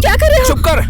क्या कर रहे हो? चुप कर।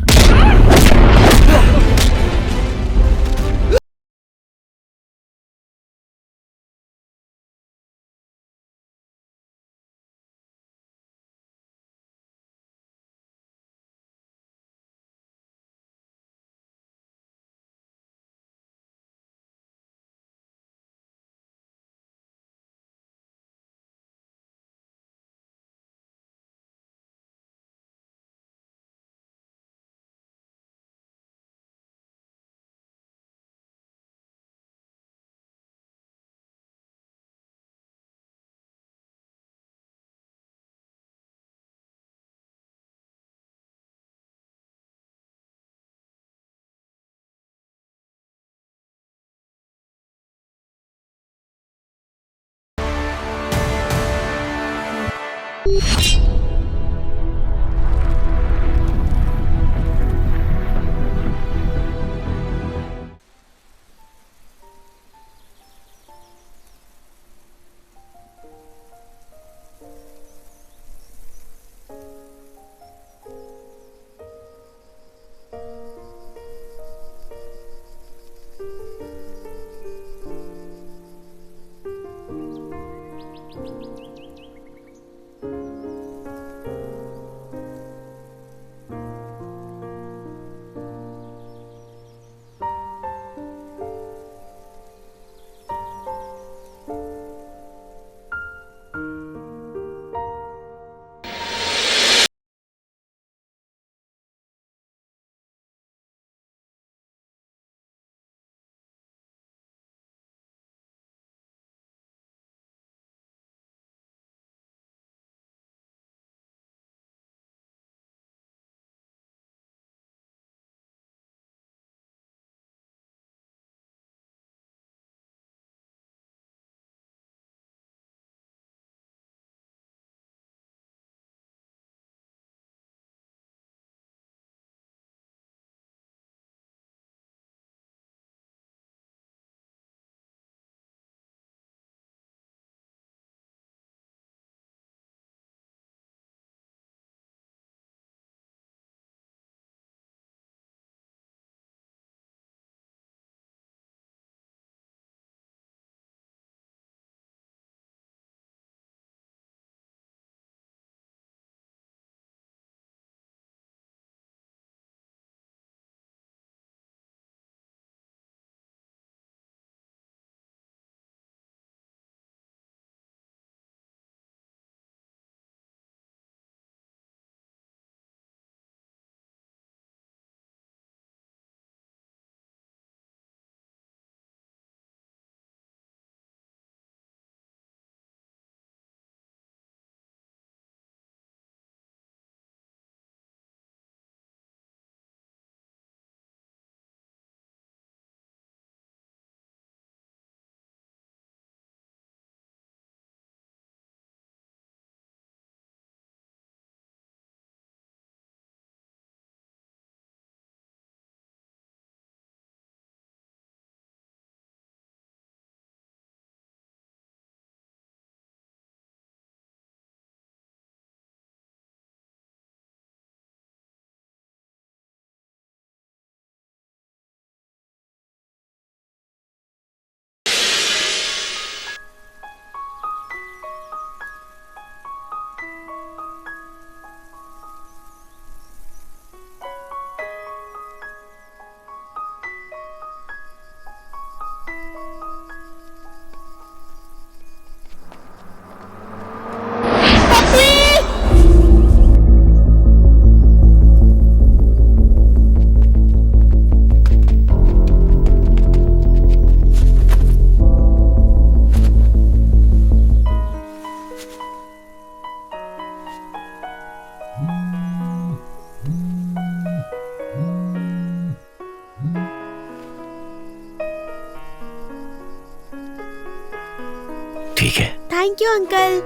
ठीक है। Thank you uncle.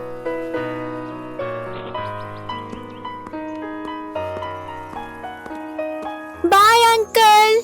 Bye uncle.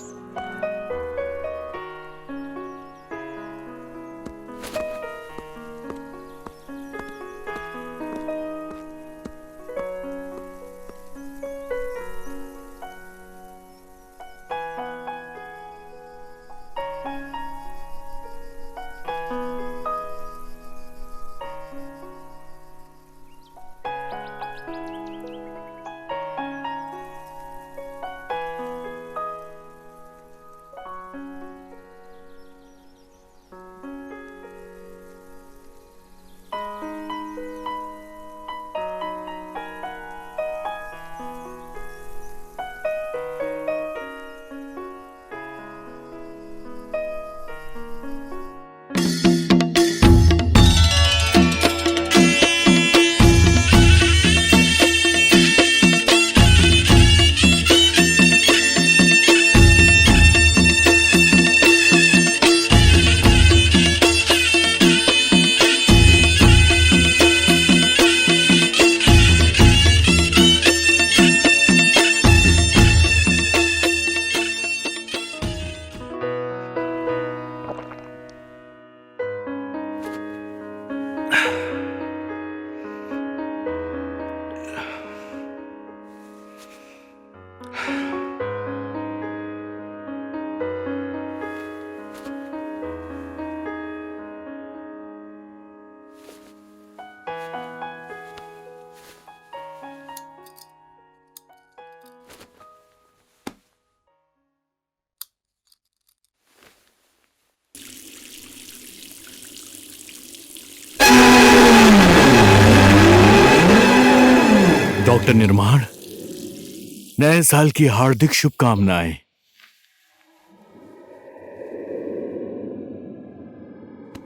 Doctor Nirman, नए साल की हार्दिक शुभकामनाएं।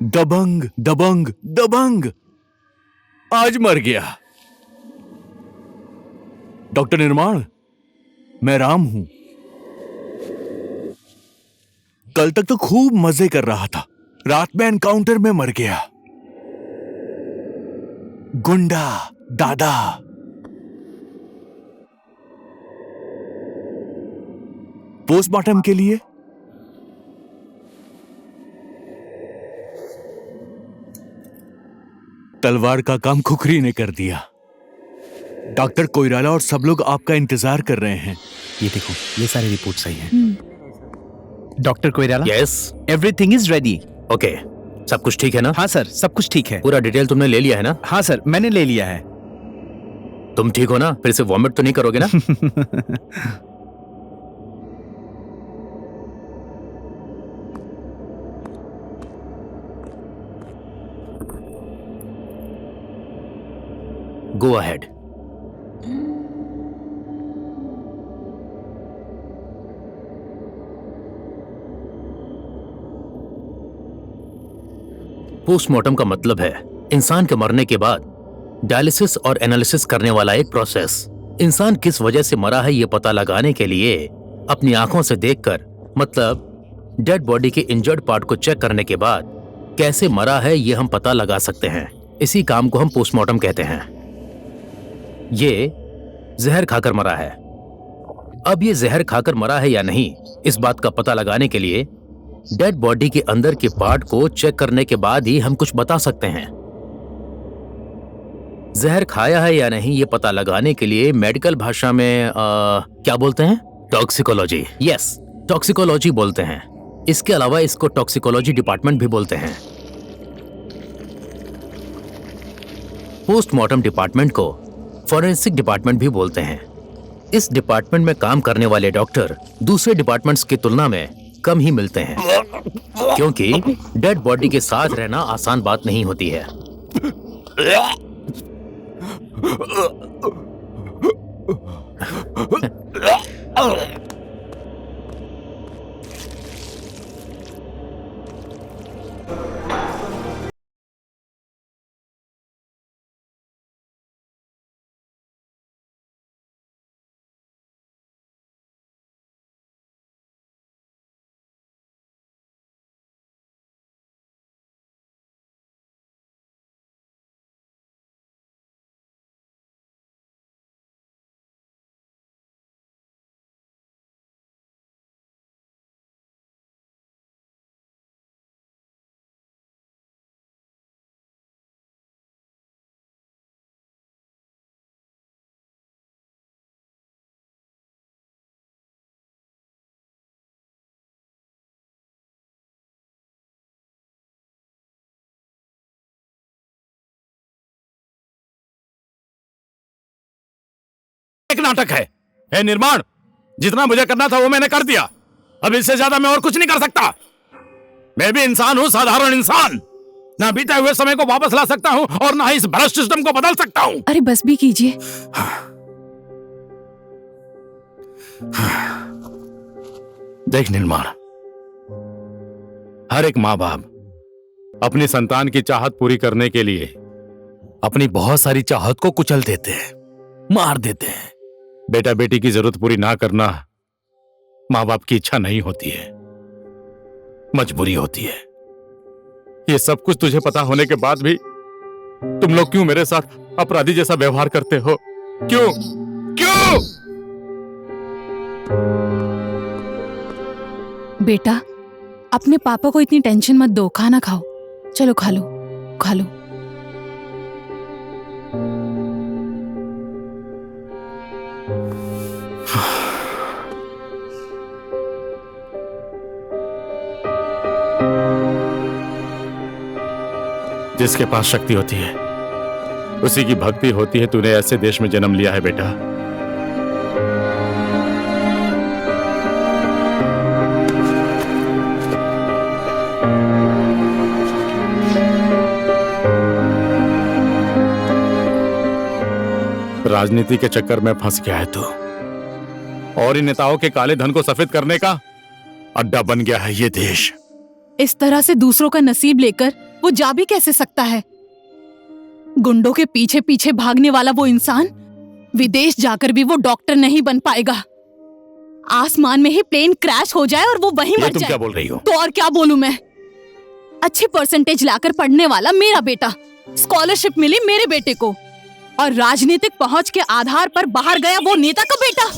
दबंग दबंग दबंग आज मर गया। डॉक्टर निर्माण, मैं राम हूं। कल तक तो खूब मजे कर रहा था, रात में एनकाउंटर में मर गया। गुंडा दादा। पोस्टमार्टम के लिए तलवार का काम खुखरी ने कर दिया। डॉक्टर कोइराला और सब लोग आपका इंतजार कर रहे हैं। ये देखो, ये सारी रिपोर्ट सही है। Doctor Koirala, yes, everything is ready. Okay, सब कुछ ठीक है ना? हाँ सर, सब कुछ ठीक है। पूरा डिटेल तुमने ले लिया है ना? हाँ सर, मैंने ले लिया है। तुम ठीक हो ना? फिर से वॉमिट तो नहीं करोगे ना? Go ahead. पोस्टमार्टम का मतलब है इंसान के मरने के बाद डायलिसिस और एनालिसिस करने वाला एक प्रोसेस। इंसान किस वजह से मरा है ये पता लगाने के लिए अपनी आंखों से देखकर, मतलब डेड बॉडी के इंजर्ड पार्ट को चेक करने के बाद कैसे मरा है ये हम पता लगा सकते हैं। इसी काम को हम पोस्टमार्टम कहते हैं। ये जहर खाकर मरा है। अब ये जहर खाकर मरा है या नहीं, इस बात का पता लगाने के लिए डेड बॉडी के अंदर के पार्ट को चेक करने के बाद ही हम कुछ बता सकते हैं। जहर खाया है या नहीं ये पता लगाने के लिए मेडिकल भाषा में क्या बोलते हैं? टॉक्सिकोलॉजी। यस, टॉक्सिकोलॉजी बोलते हैं। इसके अलावा इसको टॉक्सिकोलॉजी डिपार्टमेंट भी बोलते हैं। पोस्टमार्टम डिपार्टमेंट को फॉरेंसिक डिपार्टमेंट भी बोलते हैं। इस डिपार्टमेंट में काम करने वाले डॉक्टर दूसरे डिपार्टमेंट्स की तुलना में कम ही मिलते हैं, क्योंकि डेड बॉडी के साथ रहना आसान बात नहीं होती है। एक नाटक है। हे निर्माण, जितना मुझे करना था वो मैंने कर दिया। अब इससे ज्यादा मैं और कुछ नहीं कर सकता। मैं भी इंसान हूं, साधारण इंसान। ना बीते हुए समय को वापस ला सकता हूं और ना ही इस भ्रष्ट सिस्टम को बदल सकता हूं। अरे बस भी कीजिए। देख निर्माण, हर एक माँ बाप अपनी संतान की चाहत पूरी करने के लिए अपनी बहुत सारी चाहत को कुचल देते हैं, मार देते हैं। बेटा बेटी की जरूरत पूरी ना करना माँ बाप की इच्छा नहीं होती है, मजबूरी होती है। ये सब कुछ तुझे पता होने के बाद भी तुम लोग क्यों मेरे साथ अपराधी जैसा व्यवहार करते हो? क्यों क्यों? बेटा, अपने पापा को इतनी टेंशन मत दो। खाना खाओ, चलो खा लो, खा लो। जिसके पास शक्ति होती है उसी की भक्ति होती है। तूने ऐसे देश में जन्म लिया है बेटा। राजनीति के चक्कर में फंस गया है तू, और इन नेताओं के काले धन को सफेद करने का अड्डा बन गया है ये देश। इस तरह से दूसरों का नसीब लेकर वो जा भी कैसे सकता है? गुंडों के पीछे पीछे भागने वाला वो इंसान विदेश जाकर भी वो डॉक्टर नहीं बन पाएगा। आसमान में ही प्लेन क्रैश हो जाए और वो वहीं ये मर तुम जाए क्या बोल रही हो? तो और क्या बोलूं मैं? अच्छी परसेंटेज लाकर पढ़ने वाला मेरा बेटा, स्कॉलरशिप मिली मेरे बेटे को, और राजनीतिक पहुंच के आधार पर बाहर गया वो नेता का बेटा।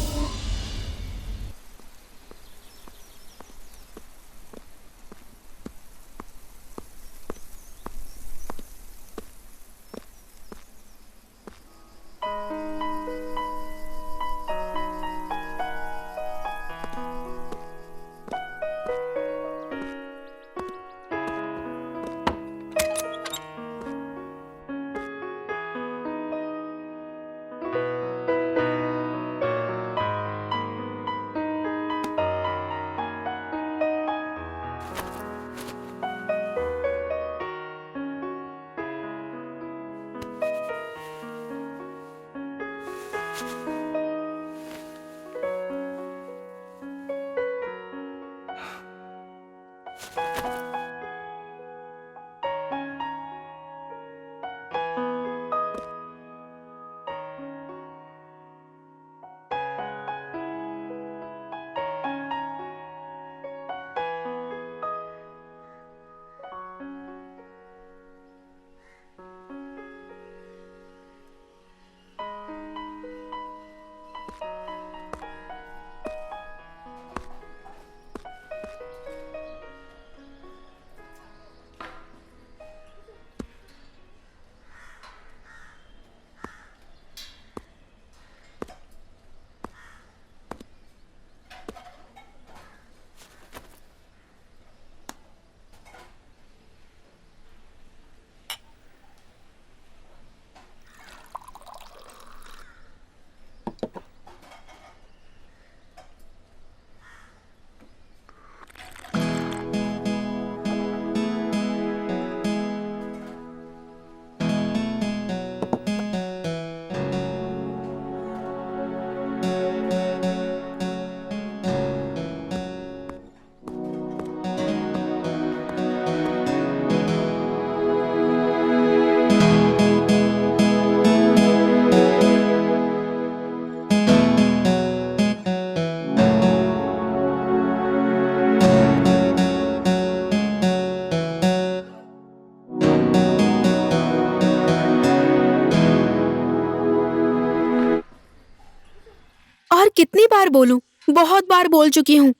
और कितनी बार बोलूं? बहुत बार बोल चुकी हूं।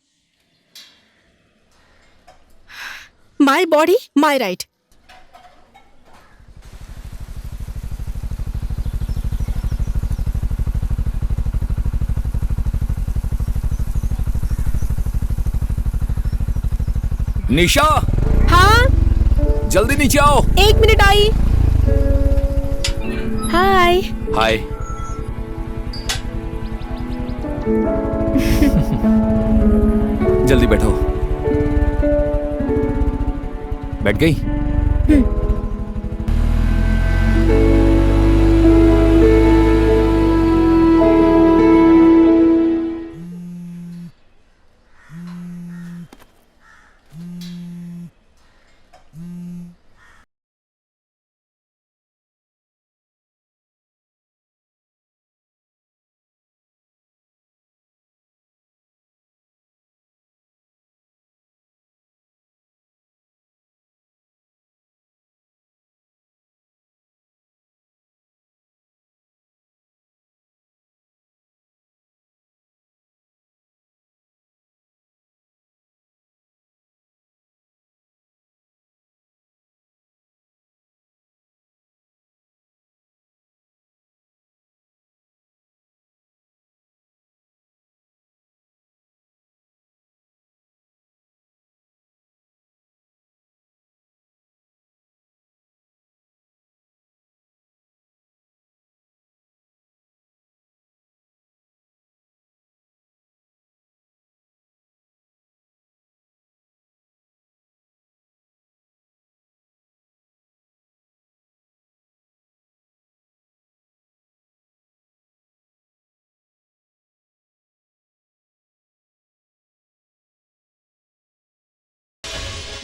माई बॉडी माई राइट। निशा, हाँ, जल्दी नीचे आओ। 1 मिनट आई। हाय। हाय। जल्दी बैठो। बैठ गई?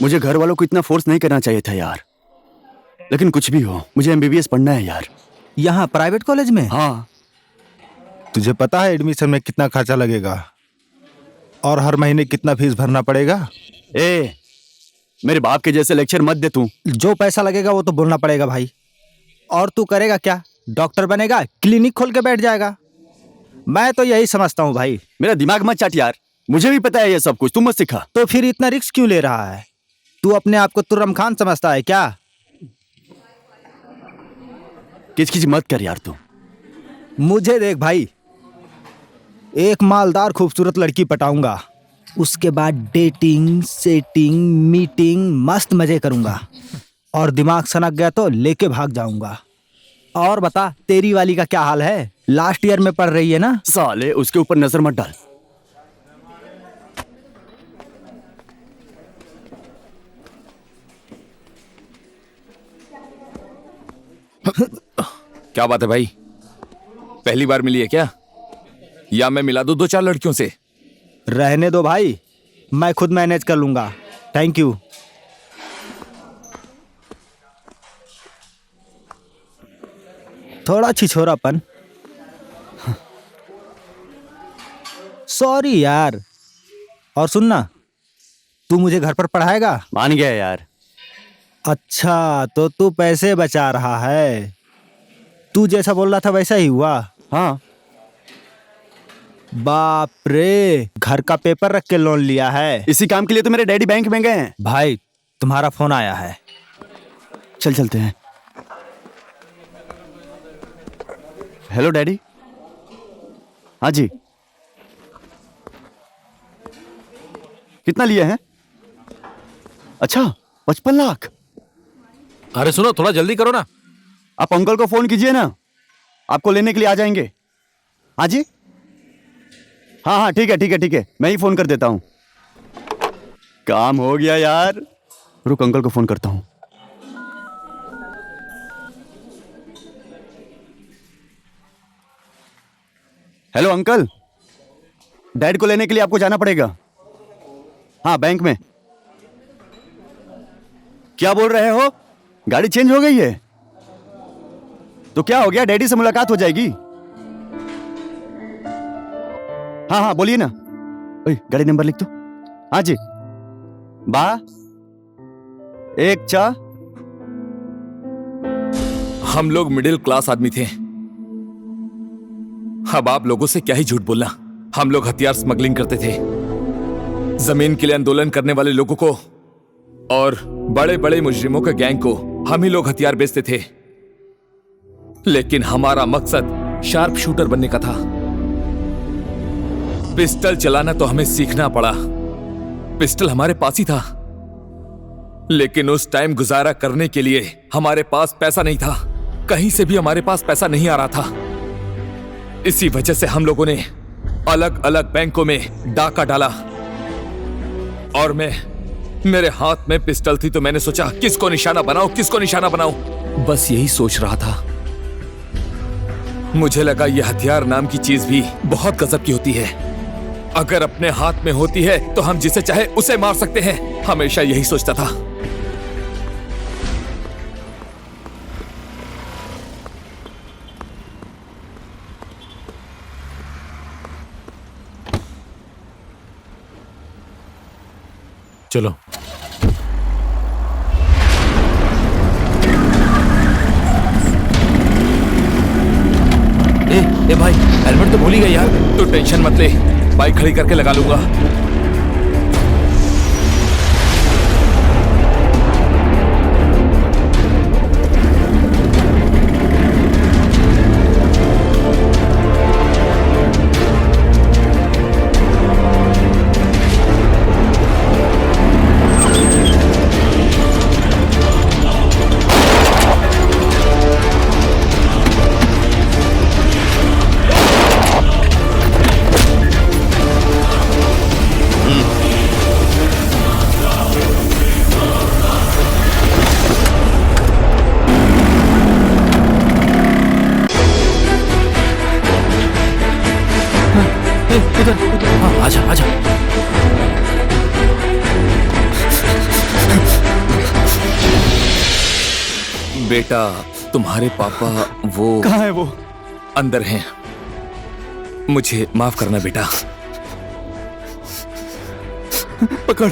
मुझे घर वालों को इतना फोर्स नहीं करना चाहिए था यार, लेकिन कुछ भी हो मुझे एमबीबीएस पढ़ना है यार। यहाँ प्राइवेट कॉलेज में? हाँ। तुझे पता है एडमिशन में कितना खर्चा लगेगा और हर महीने कितना फीस भरना पड़ेगा? ए, मेरे बाप के जैसे लेक्चर मत दे तू। जो पैसा लगेगा वो तो बोलना पड़ेगा भाई। और तू करेगा क्या? डॉक्टर बनेगा, क्लिनिक खोल के बैठ जाएगा? मैं तो यही समझता हूँ भाई। मेरा दिमाग मत चाट यार, मुझे भी पता है ये सब कुछ, तू मत सिखा। तो फिर इतना रिस्क क्यों ले रहा है? तू अपने आप को तुर्रम खान समझता है क्या? किच मत कर यार तू। मुझे देख भाई, एक मालदार खूबसूरत लड़की पटाऊंगा, उसके बाद डेटिंग, सेटिंग, मीटिंग, मस्त मजे करूंगा, और दिमाग सनक गया तो लेके भाग जाऊंगा। और बता, तेरी वाली का क्या हाल है? लास्ट ईयर में पढ़ रही है ना? साले उसके ऊपर नजर मत डाल। क्या बात है भाई, पहली बार मिली है क्या, या मैं मिला दूं 2-4 लड़कियों से? रहने दो भाई, मैं खुद मैनेज कर लूंगा। Thank you. थोड़ा छिछोरापन। सॉरी यार। और सुनना, तू मुझे घर पर पढ़ाएगा? मान गया यार। अच्छा, तो तू पैसे बचा रहा है। तू जैसा बोल रहा था वैसा ही हुआ? हाँ। बाप रे, घर का पेपर रख के लोन लिया है? इसी काम के लिए तो मेरे डैडी बैंक में गए हैं। भाई, तुम्हारा फोन आया है, चल चलते हैं। Hello daddy. हाँ जी। कितना लिए हैं? अच्छा, 55 लाख। अरे सुनो, थोड़ा जल्दी करो ना। आप अंकल को फोन कीजिए ना, आपको लेने के लिए आ जाएंगे। हाँ जी, हाँ हाँ ठीक है ठीक है ठीक है, मैं ही फोन कर देता हूं। काम हो गया यार। रुक, अंकल को फोन करता हूं। हेलो अंकल, डैड को लेने के लिए आपको जाना पड़ेगा। हाँ, बैंक में। क्या बोल रहे हो? गाड़ी चेंज हो गई है? तो क्या हो गया, डैडी से मुलाकात हो जाएगी। हाँ हाँ बोलिए ना। ओए, गाड़ी नंबर लिख दो। हाँ जी। 1 चा। हम लोग मिडिल क्लास आदमी थे। अब आप लोगों से क्या ही झूठ बोलना। हम लोग हथियार स्मगलिंग करते थे, जमीन के लिए आंदोलन करने वाले लोगों को और बड़े बड़े मुजरिमों के गैंग को हम ही लोग हथियार बेचते थे। लेकिन हमारा मकसद शार्प शूटर बनने का था। पिस्टल चलाना तो हमें सीखना पड़ा। पिस्टल हमारे पास ही था, लेकिन उस टाइम गुजारा करने के लिए हमारे पास पैसा नहीं था। कहीं से भी हमारे पास पैसा नहीं आ रहा था। इसी वजह से हम लोगों ने अलग अलग बैंकों में डाका डाला, और मेरे हाथ में पिस्टल थी तो मैंने सोचा किसको निशाना बनाऊं, किसको निशाना बनाऊं। बस यही सोच रहा था। मुझे लगा यह हथियार नाम की चीज भी बहुत गजब की होती है। अगर अपने हाथ में होती है तो हम जिसे चाहे उसे मार सकते हैं। हमेशा यही सोचता था। चलो। ए भाई, हेलमेट तो भूल ही गए यार। तू टेंशन मत ले, बाइक खड़ी करके लगा लूंगा। हाँ, आजा आजा। बेटा, तुम्हारे पापा वो कहाँ है वो? अंदर हैं। मुझे माफ करना बेटा। पकड़।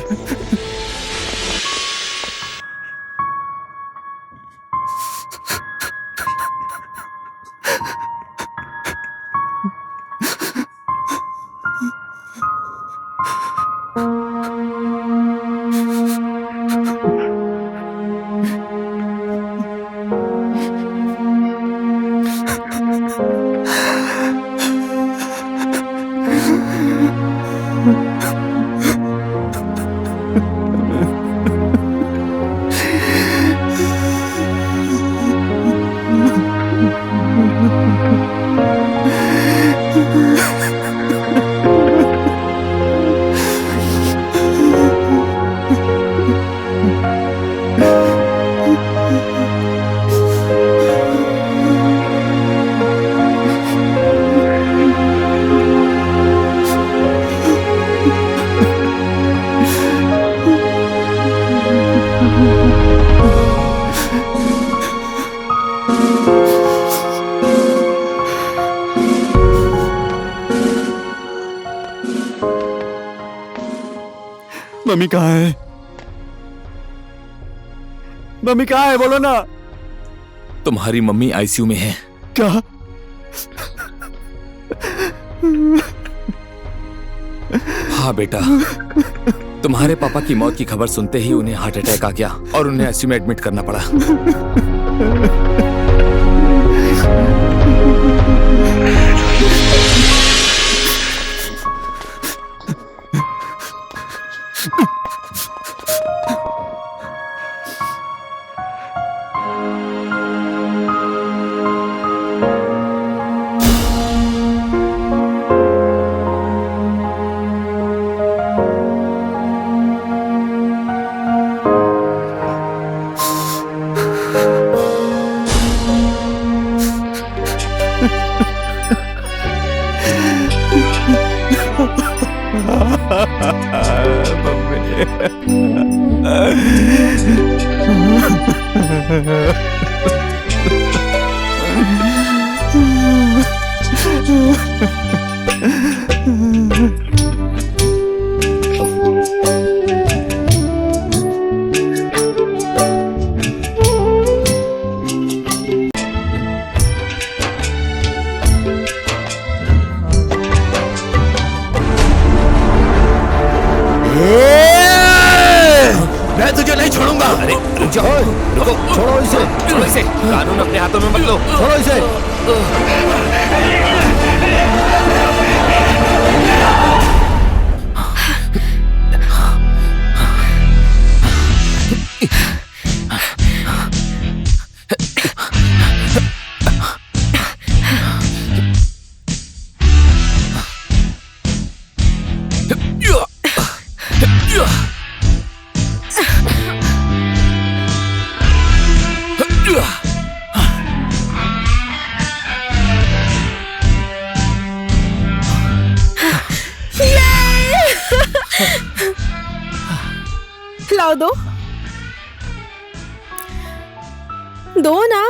मम्मी कहाँ है? मम्मी कहाँ है? बोलो ना। तुम्हारी मम्मी आईसीयू में है। क्या? हाँ बेटा, तुम्हारे पापा की मौत की खबर सुनते ही उन्हें हार्ट अटैक आ गया और उन्हें आईसीयू में एडमिट करना पड़ा। मैं तुझे नहीं छोड़ूंगा। अरे रुक जाओ, रुको, छोड़ो इसे, छोड़ो इसे। कानून अपने हाथों में मत लो, छोड़ो इसे। लाओ दो। दो ना।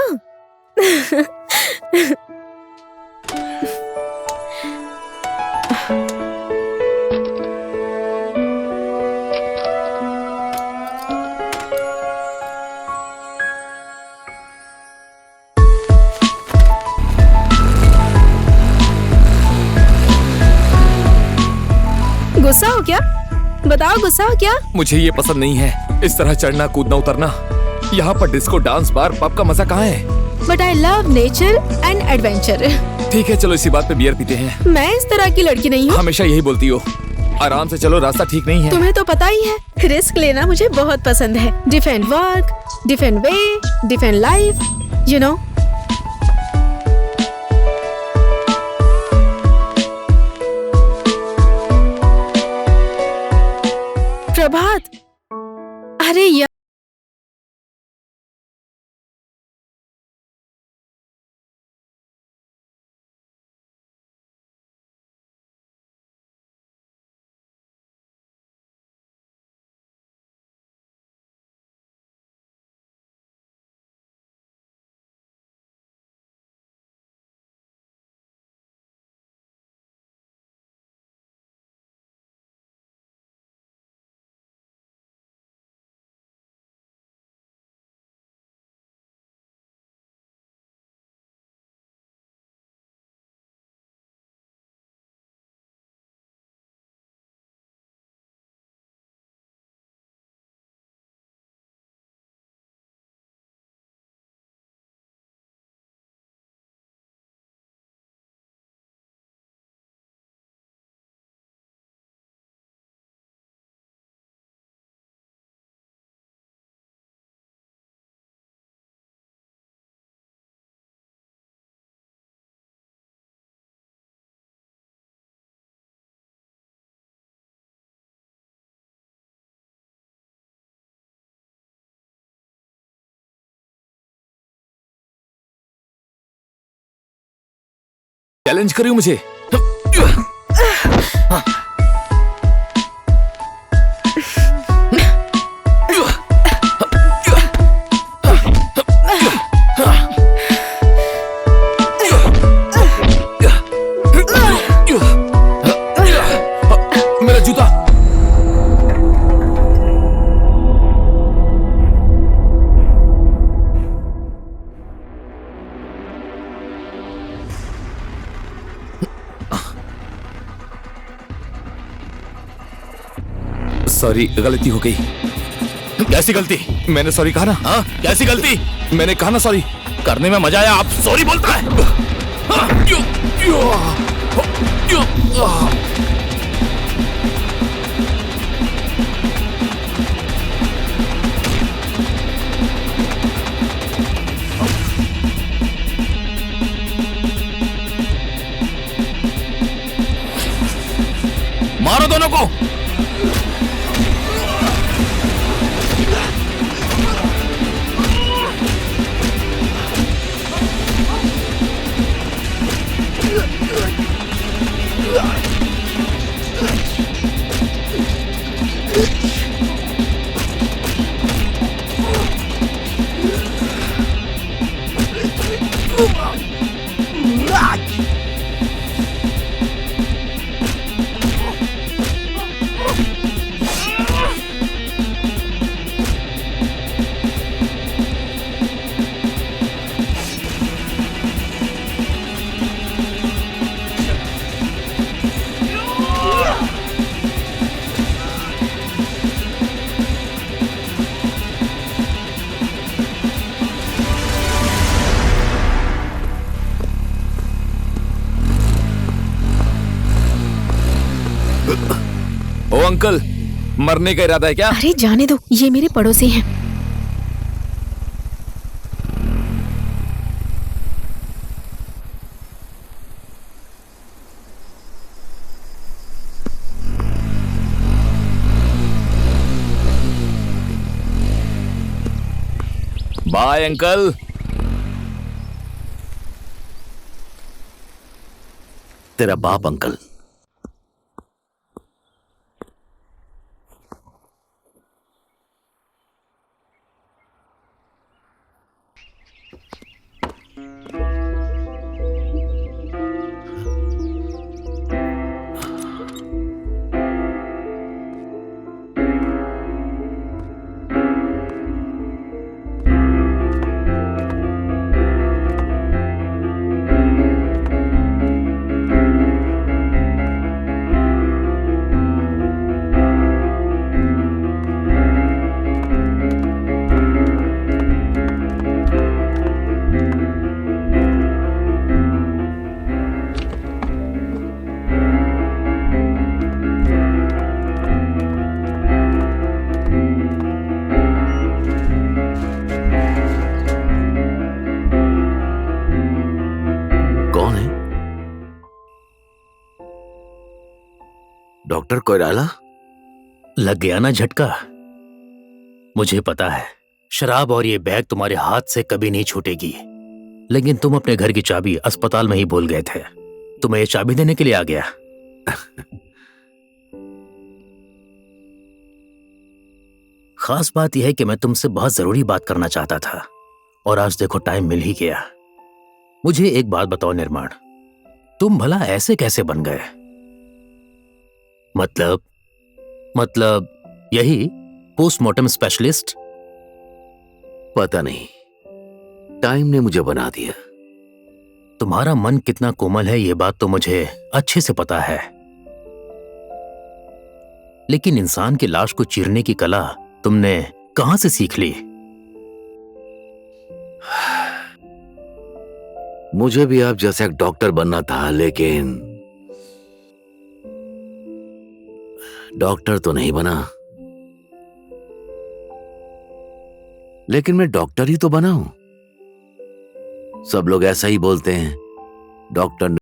गुस्सा हो क्या? बताओ, गुस्सा हो क्या? मुझे ये पसंद नहीं है, इस तरह चढ़ना कूदना उतरना। यहाँ पर डिस्को, डांस बार, पब का मजा कहाँ है? But I love nature and adventure. ठीक है, चलो इसी बात पे बियर पीते हैं। मैं इस तरह की लड़की नहीं हूँ। हमेशा यही बोलती हो। आराम से चलो, रास्ता ठीक नहीं है। तुम्हें तो पता ही है, रिस्क लेना मुझे बहुत पसंद है। Different work, different way, different life, you know. Prabhat, अरे यार। चैलेंज करियो मुझे। मेरा जूता। सॉरी, गलती हो गई। कैसी गलती? मैंने सॉरी कहा ना। हाँ, कैसी गलती? मैंने कहा ना सॉरी। करने में मजा आया, आप सॉरी बोलता है। मारो दोनों को। ओ अंकल, मरने का इरादा है क्या? अरे जाने दो, ये मेरे पड़ोसी हैं। Bye uncle. तेरा बाप अंकल। डॉक्टर कोइराला? लग गया ना झटका? मुझे पता है शराब और ये बैग तुम्हारे हाथ से कभी नहीं छूटेगी, लेकिन तुम अपने घर की चाबी अस्पताल में ही भूल गए थे। तुम्हें ये चाबी देने के लिए आ गया। खास बात यह है कि मैं तुमसे बहुत जरूरी बात करना चाहता था और आज देखो टाइम मिल ही गया। मुझे एक बात बताओ निर्माण, तुम भला ऐसे कैसे बन गए? मतलब यही पोस्टमार्टम स्पेशलिस्ट? पता नहीं, टाइम ने मुझे बना दिया। तुम्हारा मन कितना कोमल है ये बात तो मुझे अच्छे से पता है, लेकिन इंसान की लाश को चीरने की कला तुमने कहां से सीख ली? मुझे भी आप जैसा एक डॉक्टर बनना था, लेकिन डॉक्टर तो नहीं बना। लेकिन मैं डॉक्टर ही तो बना हूं। सब लोग ऐसा ही बोलते हैं, डॉक्टर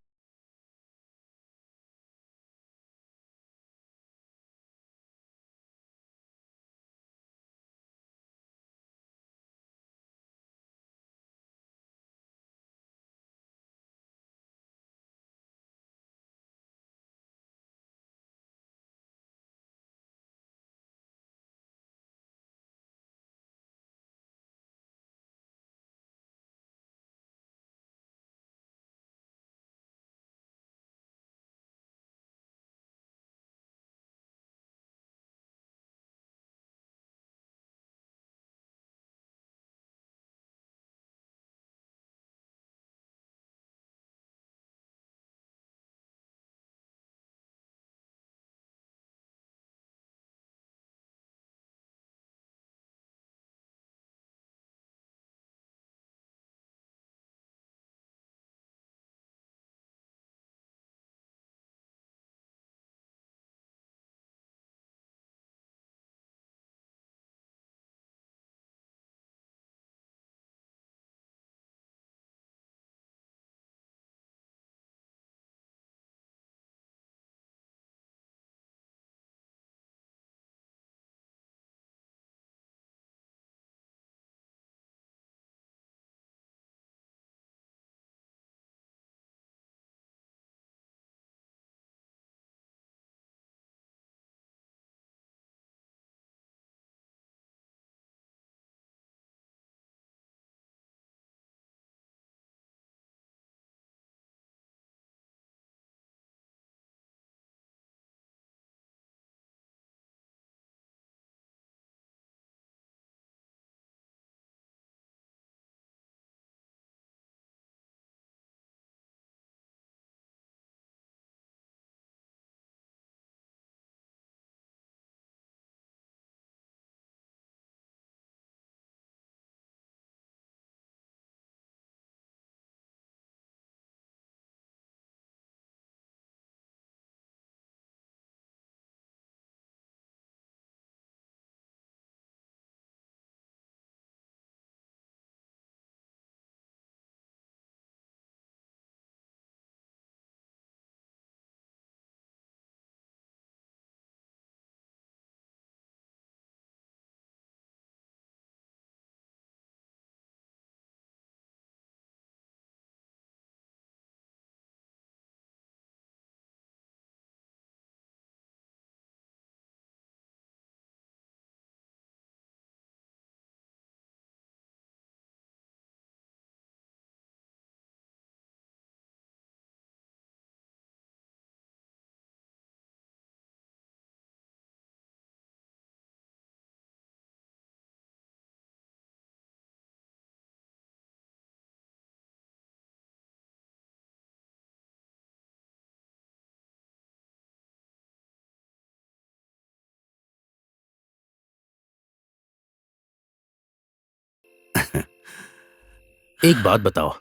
एक बात बताओ,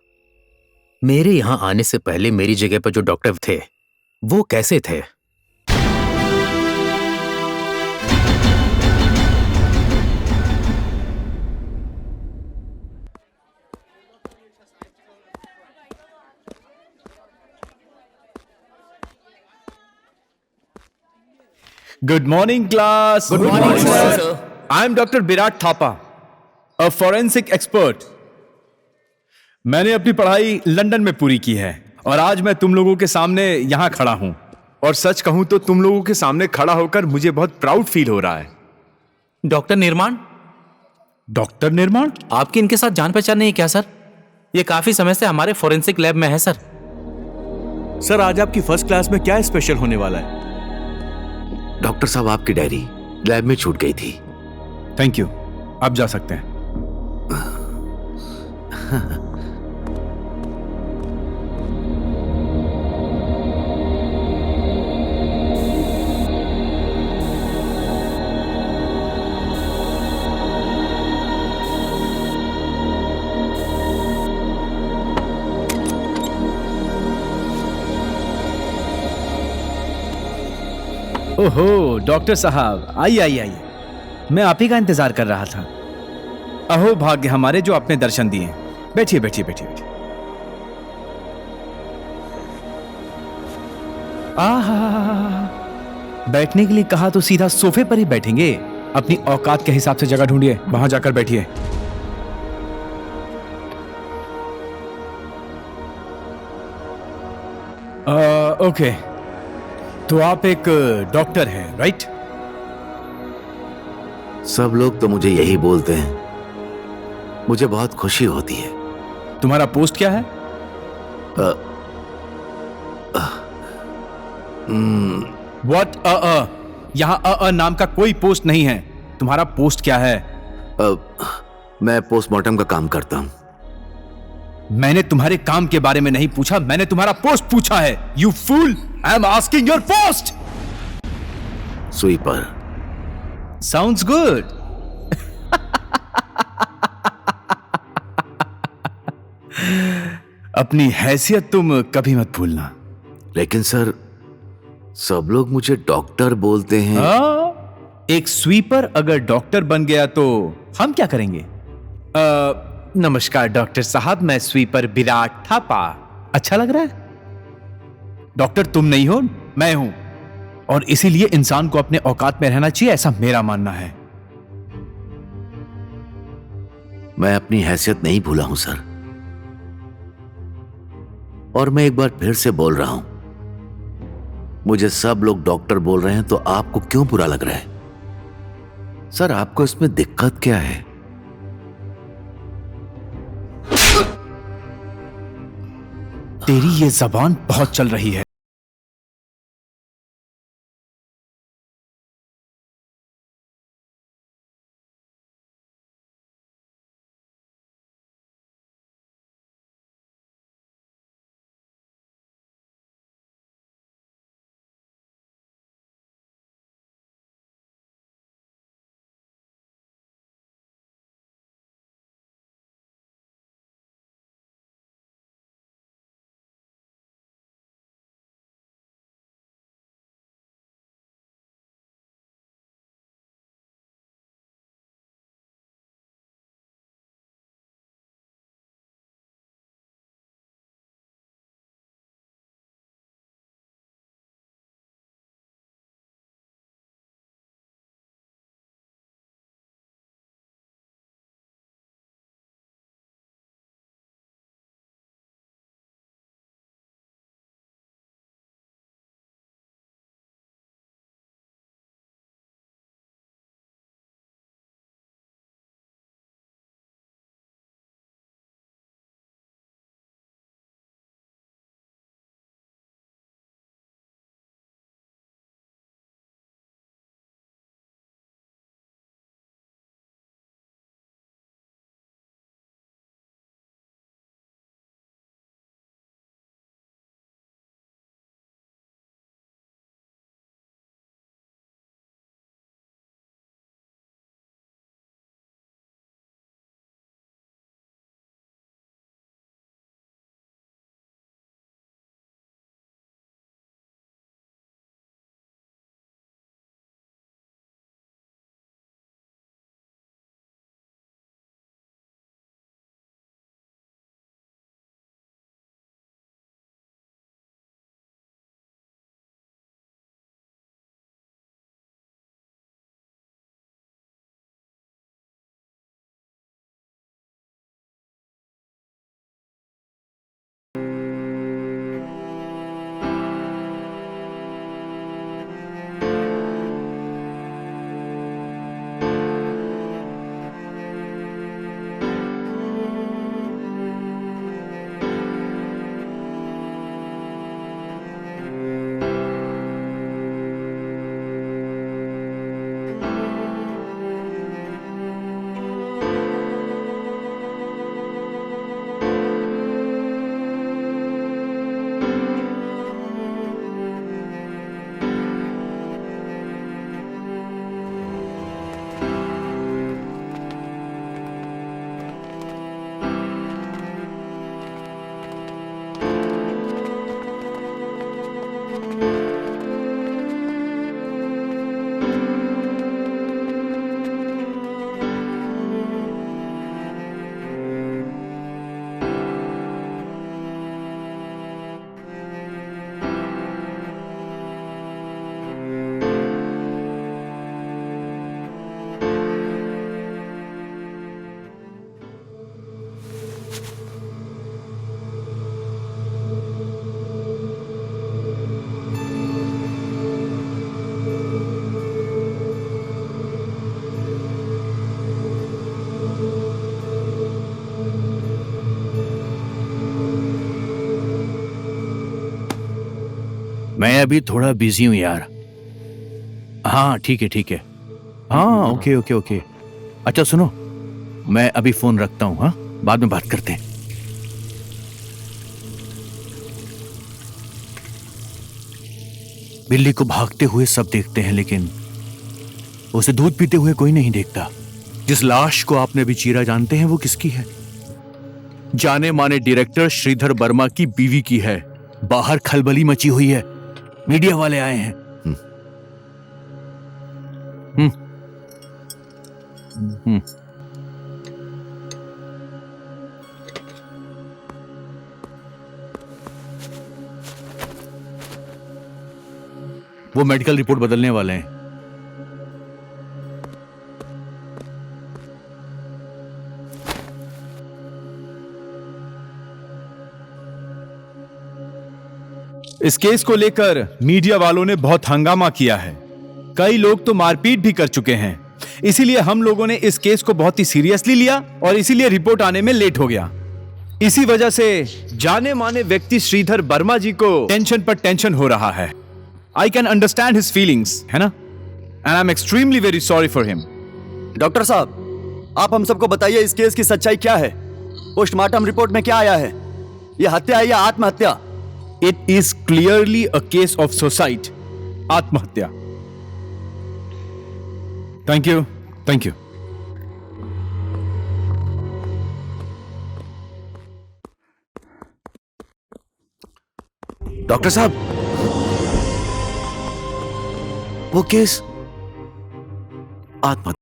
मेरे यहां आने से पहले मेरी जगह पर जो डॉक्टर थे वो कैसे थे? Good morning class. Good morning, sir. I am doctor Virat Thapa, a forensic expert. मैंने अपनी पढ़ाई लंदन में पूरी की है और आज मैं तुम लोगों के सामने यहां खड़ा हूं। और सच कहूं तो तुम लोगों के सामने खड़ा होकर मुझे बहुत प्राउड फील हो रहा है। डॉक्टर निर्माण, डॉक्टर निर्माण? आपकी इनके साथ जान पहचान नहीं है क्या सर? ये काफी समय से हमारे फोरेंसिक लैब में है सर। सर आज आपकी फर्स्ट क्लास में क्या स्पेशल होने वाला है? डॉक्टर साहब, आपकी डायरी लैब में छूट गई थी। थैंक यू, आप जा सकते हैं। ओहो डॉक्टर साहब, आइए आइए आइए, मैं आप ही का इंतजार कर रहा था। अहो भाग्य हमारे जो आपने दर्शन दिए। बैठिए बैठिए बैठिए बैठिए। बैठने के लिए कहा तो सीधा सोफे पर ही बैठेंगे। अपनी औकात के हिसाब से जगह ढूंढिए, वहां जाकर बैठिए। ओके, तो आप एक डॉक्टर हैं, राइट? सब लोग तो मुझे यही बोलते हैं। मुझे बहुत खुशी होती है। तुम्हारा पोस्ट क्या है? व्हाट? यहां नाम का कोई पोस्ट नहीं है। तुम्हारा पोस्ट क्या है? मैं पोस्टमार्टम का काम करता हूं। मैंने तुम्हारे काम के बारे में नहीं पूछा, मैंने तुम्हारा पोस्ट पूछा है। You fool, I am asking your post. Sweeper. Sounds good. अपनी हैसियत तुम कभी मत भूलना। लेकिन सर, सब लोग मुझे डॉक्टर बोलते हैं। एक स्वीपर अगर डॉक्टर बन गया तो हम क्या करेंगे? नमस्कार डॉक्टर साहब, मैं स्वीपर विराट थापा। अच्छा लग रहा है? डॉक्टर तुम नहीं हो, मैं हूं, और इसीलिए इंसान को अपने औकात में रहना चाहिए, ऐसा मेरा मानना है। मैं अपनी हैसियत नहीं भूला हूं सर। और मैं एक बार फिर से बोल रहा हूं, मुझे सब लोग डॉक्टर बोल रहे हैं तो आपको क्यों बुरा लग रहा है? सर, आपको इसमें दिक्कत क्या है? तेरी ये जबान बहुत चल रही है। मैं अभी थोड़ा बिजी हूं यार। हाँ ठीक है ठीक है। हाँ ओके ओके ओके। अच्छा सुनो, मैं अभी फोन रखता हूँ। हाँ बाद में बात करते हैं। बिल्ली को भागते हुए सब देखते हैं, लेकिन उसे दूध पीते हुए कोई नहीं देखता। जिस लाश को आपने अभी चीरा, जानते हैं वो किसकी है? जाने माने डायरेक्टर श्रीधर वर्मा की बीवी की है। बाहर खलबली मची हुई है, मीडिया वाले आए हैं। वो मेडिकल रिपोर्ट बदलने वाले हैं। इस केस को लेकर मीडिया वालों ने बहुत हंगामा किया है। कई लोग तो मारपीट भी कर चुके हैं। इसीलिए हम लोगों ने इस केस को बहुत ही सीरियसली लिया और इसीलिए रिपोर्ट आने में लेट हो गया। इसी वजह से जाने माने व्यक्ति श्रीधर वर्मा जी को टेंशन पर टेंशन हो रहा है। I can understand his feelings, है ना? And I'm extremely very sorry for him. Doctor साहब, आप हम सबको बताइए इस केस की सच्चाई क्या है? पोस्टमार्टम रिपोर्ट में क्या आया है? यह हत्या है या आत्महत्या? It is clearly a case of suicide. आत्महत्या। Thank you. Thank you. Doctor साहब, वो केस आत्महत्या।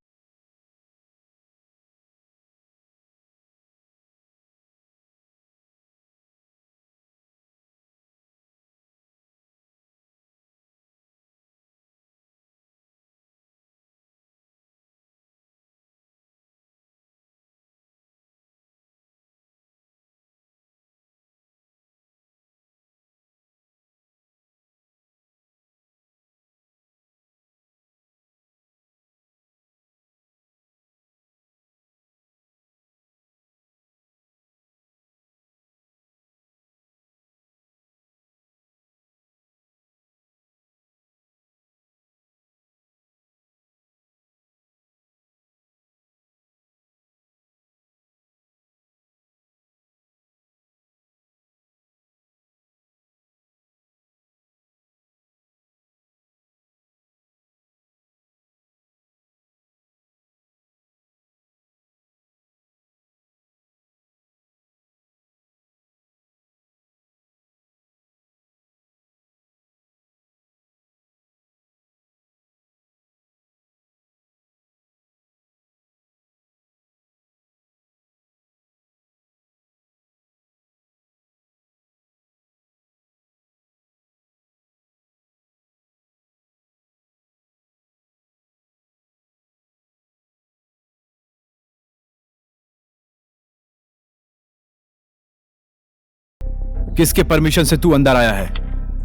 किसके परमिशन से तू अंदर आया है?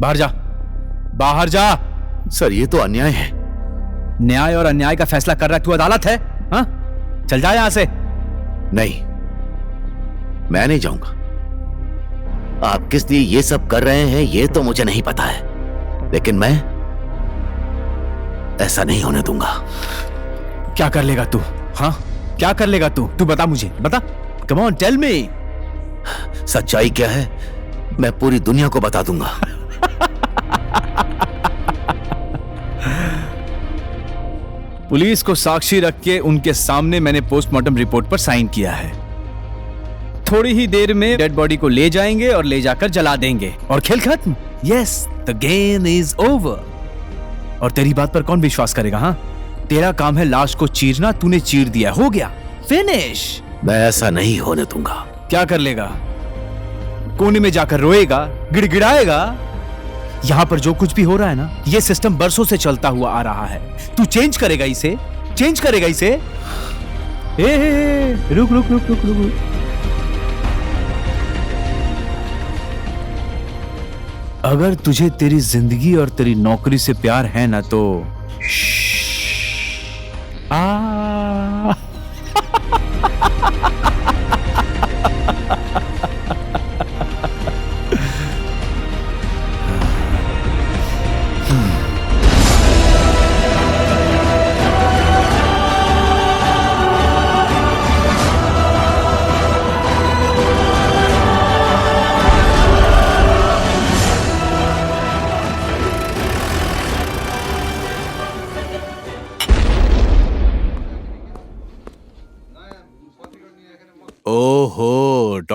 बाहर जा, बाहर जा। सर ये तो अन्याय है। न्याय और अन्याय का फैसला कर रहा है तू? अदालत है? हाँ चल जा यहां से। नहीं, मैं नहीं जाऊंगा। आप किस लिए ये सब कर रहे हैं ये तो मुझे नहीं पता है, लेकिन मैं ऐसा नहीं होने दूंगा। क्या कर लेगा तू? हाँ क्या कर लेगा तू? तू बता मुझे, बता। Come on tell me. सच्चाई क्या है मैं पूरी दुनिया को बता दूंगा। पुलिस को साक्षी रख के उनके सामने मैंने पोस्टमार्टम रिपोर्ट पर साइन किया है। थोड़ी ही देर में डेड बॉडी को ले जाएंगे और ले जाकर जला देंगे और खेल खत्म। Yes, the game is over. और तेरी बात पर कौन विश्वास करेगा? हाँ तेरा काम है लाश को चीरना, तूने चीर दिया, हो गया, फिनिश। मैं ऐसा नहीं होने दूंगा। क्या कर लेगा? कोने में जाकर रोएगा, गिड़गिड़ाएगा? यहां पर जो कुछ भी हो रहा है ना, ये सिस्टम बरसों से चलता हुआ आ रहा है। तू चेंज करेगा इसे? चेंज करेगा इसे? रुक रुक रुक रुक रुक। अगर तुझे तेरी जिंदगी और तेरी नौकरी से प्यार है ना तो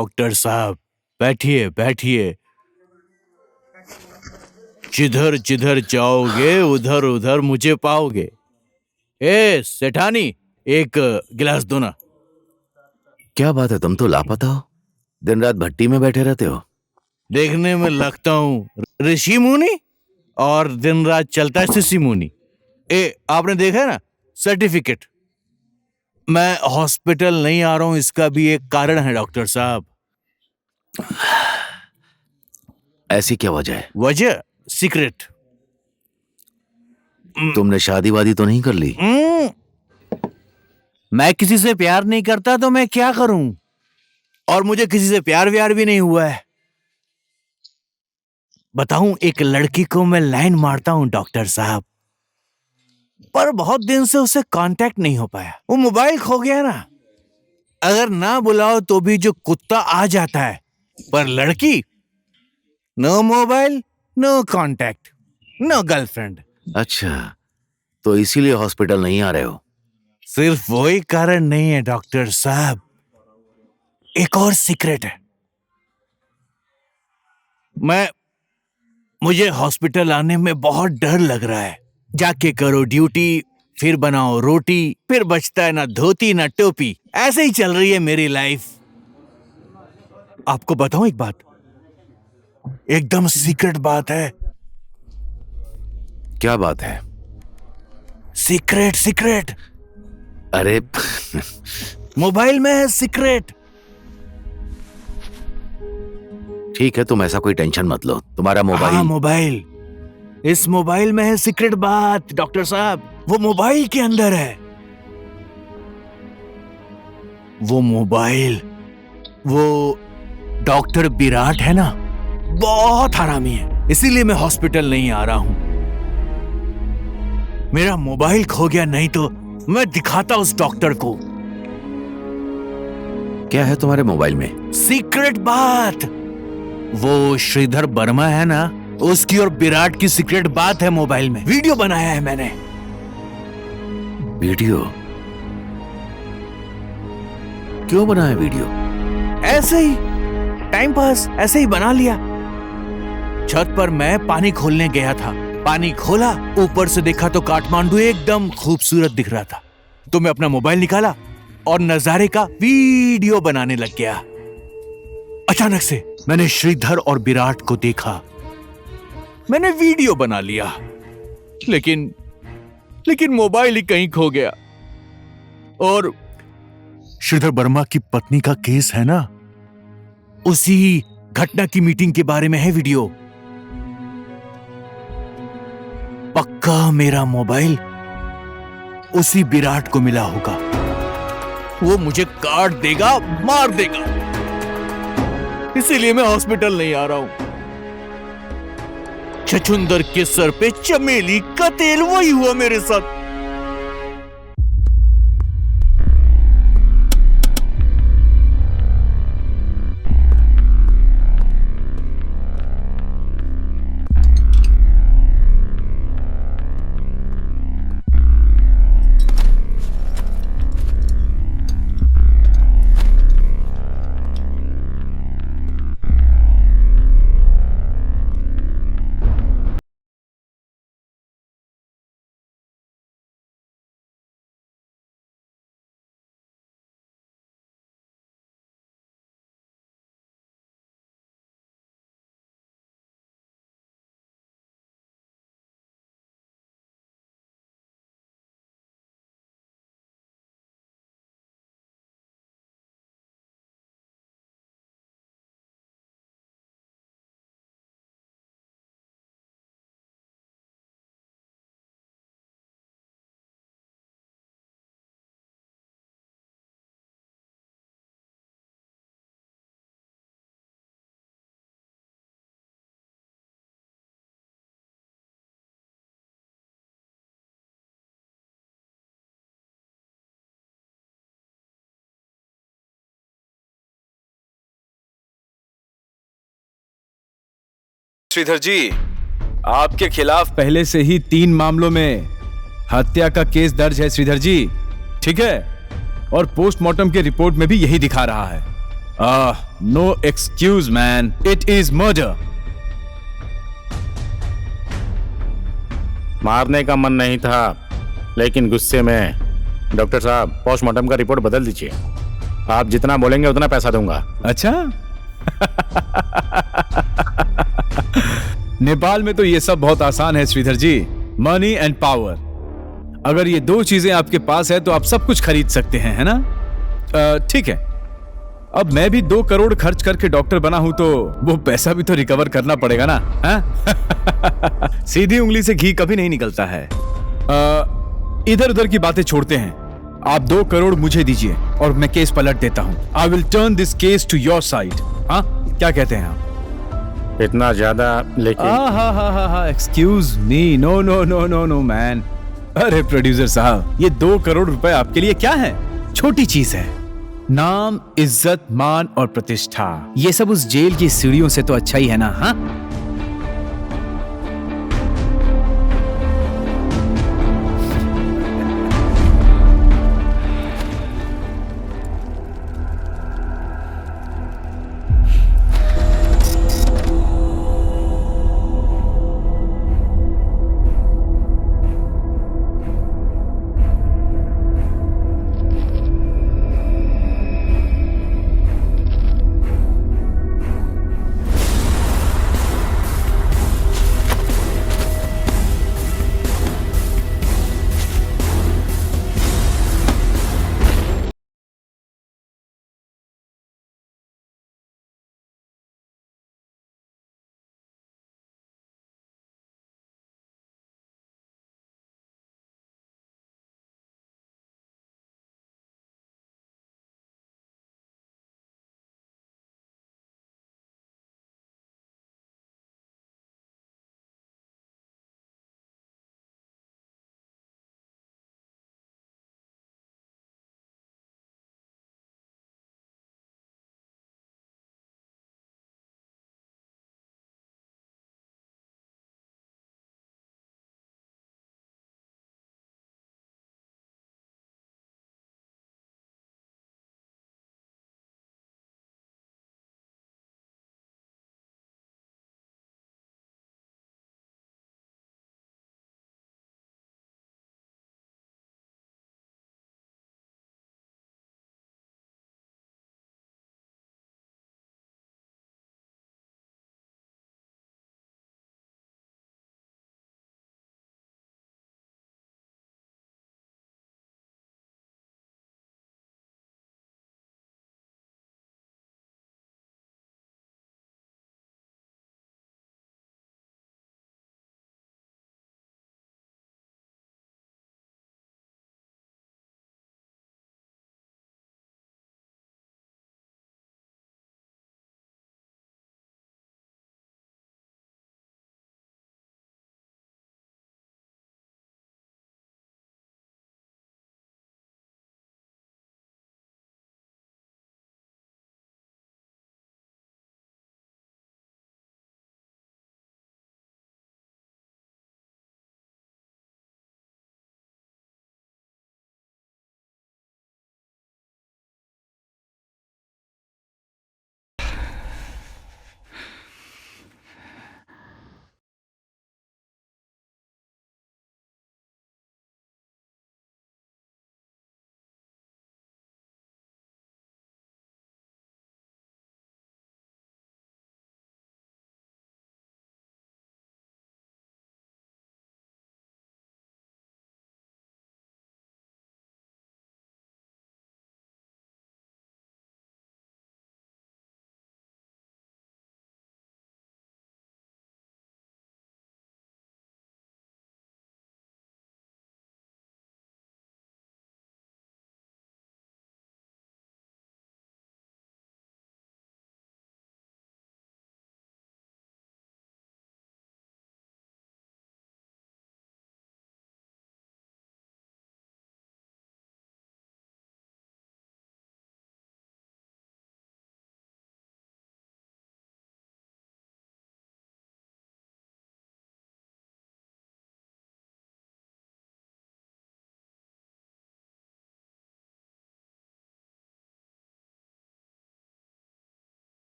डॉक्टर साहब, बैठिए बैठिए। जिधर जिधर जाओगे उधर उधर मुझे पाओगे। ए सेठानी, एक गिलास दो ना। क्या बात है, तुम तो लापता हो, दिन रात भट्टी में बैठे रहते हो। देखने में लगता हूँ ऋषि मुनि और दिन रात चलता है शिशि मुनि। आपने देखा है ना सर्टिफिकेट। मैं हॉस्पिटल नहीं आ रहा हूं, इसका भी एक कारण है डॉक्टर साहब। ऐसी क्या वजह है? वजह सीक्रेट। तुमने शादी वादी तो नहीं कर ली? मैं किसी से प्यार नहीं करता तो मैं क्या करूं, और मुझे किसी से प्यार व्यार भी नहीं हुआ है। बताऊं, एक लड़की को मैं लाइन मारता हूं डॉक्टर साहब, पर बहुत दिन से उससे कांटेक्ट नहीं हो पाया। वो मोबाइल खो गया ना, अगर ना बुलाओ तो भी जो कुत्ता आ जाता है, पर लड़की no mobile, no contact, no girlfriend. अच्छा, तो इसीलिए हॉस्पिटल नहीं आ रहे हो? सिर्फ वही कारण नहीं है डॉक्टर साहब, एक और सीक्रेट है। मुझे हॉस्पिटल आने में बहुत डर लग रहा है। जाके करो ड्यूटी, फिर बनाओ रोटी, फिर बचता है ना धोती ना टोपी। ऐसे ही चल रही है मेरी लाइफ। आपको बताऊं एक बात, एकदम सीक्रेट बात है। क्या बात है? Secret secret. अरे मोबाइल में है सीक्रेट। ठीक है, तुम ऐसा कोई टेंशन मत लो। तुम्हारा मोबाइल? हाँ, मोबाइल। इस मोबाइल में है सीक्रेट बात डॉक्टर साहब। वो मोबाइल के अंदर है। वो मोबाइल, वो डॉक्टर विराट है ना, बहुत हरामी है, इसीलिए मैं हॉस्पिटल नहीं आ रहा हूं। मेरा मोबाइल खो गया, नहीं तो मैं दिखाता उस डॉक्टर को। क्या है तुम्हारे मोबाइल में? सीक्रेट बात। वो श्रीधर वर्मा है ना, उसकी और विराट की सीक्रेट बात है मोबाइल में। वीडियो बनाया है मैंने। वीडियो? क्यों बनाया वीडियो? ऐसे ही, टाइम पास, ऐसे ही बना लिया। छत पर मैं पानी खोलने गया था, पानी खोला, ऊपर से देखा तो काठमांडू एकदम खूबसूरत दिख रहा था। तो मैं अपना मोबाइल निकाला और नजारे का वीडियो बनाने लग गया। अचानक से मैंने श्रीधर और विराट को देखा। मैंने वीडियो बना लिया, लेकिन मोबाइल ही कहीं खो गया। और श्रीधर वर्मा की पत्नी का केस है ना, उसी घटना की मीटिंग के बारे में है वीडियो। पक्का मेरा मोबाइल उसी विराट को मिला होगा। वो मुझे काट देगा, मार देगा। इसीलिए मैं हॉस्पिटल नहीं आ रहा हूं। छछुंदर के सर पे चमेली का तेल, वही हुआ मेरे साथ। श्रीधर जी, आपके खिलाफ पहले से ही 3 मामलों में हत्या का केस दर्ज है श्रीधर जी, ठीक है? और पोस्टमार्टम के रिपोर्ट में भी यही दिखा रहा है। No excuse man, it is murder. मारने का मन नहीं था, लेकिन गुस्से में। डॉक्टर साहब, पोस्टमार्टम का रिपोर्ट बदल दीजिए। आप जितना बोलेंगे उतना पैसा दूंगा। अच्छा। नेपाल में तो ये सब बहुत आसान है श्रीधर जी, मनी एंड पावर। अगर ये दो चीजें आपके पास है तो आप सब कुछ खरीद सकते हैं, है ना? ठीक है, अब मैं भी 2 करोड़ खर्च करके डॉक्टर बना हूं तो वो पैसा भी तो रिकवर करना पड़ेगा ना, हाँ? सीधी उंगली से घी कभी नहीं निकलता है। इधर उधर की बातें छोड़ते हैं, आप 2 करोड़ मुझे दीजिए और मैं केस पलट देता हूं। I will turn this case to your side. हाँ, क्या कहते हैं आप? इतना ज्यादा? लेकिन हाँ, excuse me, no no no no no man. अरे प्रोड्यूसर साहब, ये 2 करोड़ रुपए आपके लिए क्या है? छोटी चीज है। नाम, इज्जत, मान और प्रतिष्ठा, ये सब उस जेल की सीढ़ियों से तो अच्छा ही है ना? हाँ,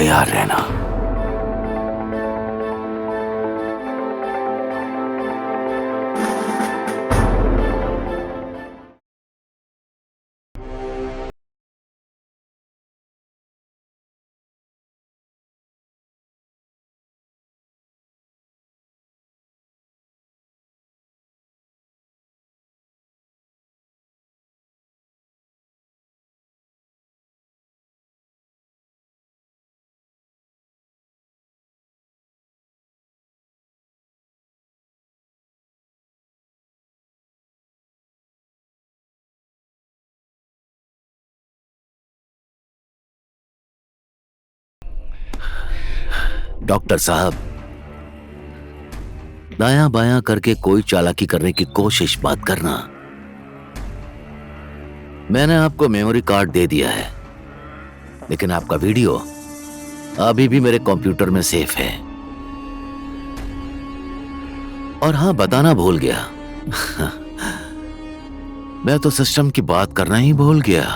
तैयार रहना। डॉक्टर साहब, दायां बायां करके कोई चालाकी करने की कोशिश मत करना। मैंने आपको मेमोरी कार्ड दे दिया है, लेकिन आपका वीडियो अभी भी मेरे कंप्यूटर में सेफ है। और हां, बताना भूल गया मैं तो सिस्टम की बात करना ही भूल गया।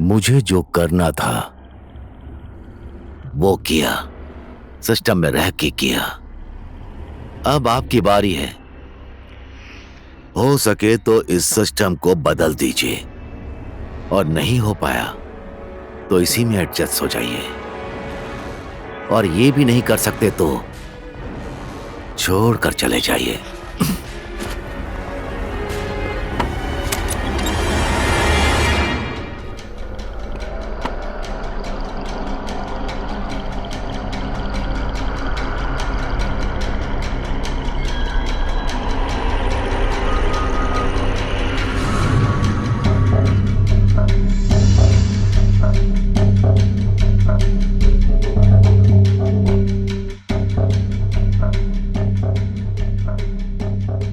मुझे जो करना था वो किया, सिस्टम में रह के किया। अब आपकी बारी है। हो सके तो इस सिस्टम को बदल दीजिए, और नहीं हो पाया तो इसी में एडजस्ट हो जाइए। और ये भी नहीं कर सकते तो छोड़कर चले जाइए।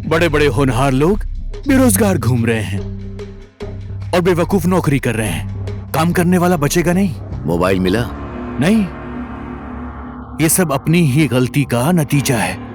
बड़े बड़े होनहार लोग बेरोजगार घूम रहे हैं और बेवकूफ नौकरी कर रहे हैं। काम करने वाला बचेगा नहीं। मोबाइल मिला? नहीं, ये सब अपनी ही गलती का नतीजा है।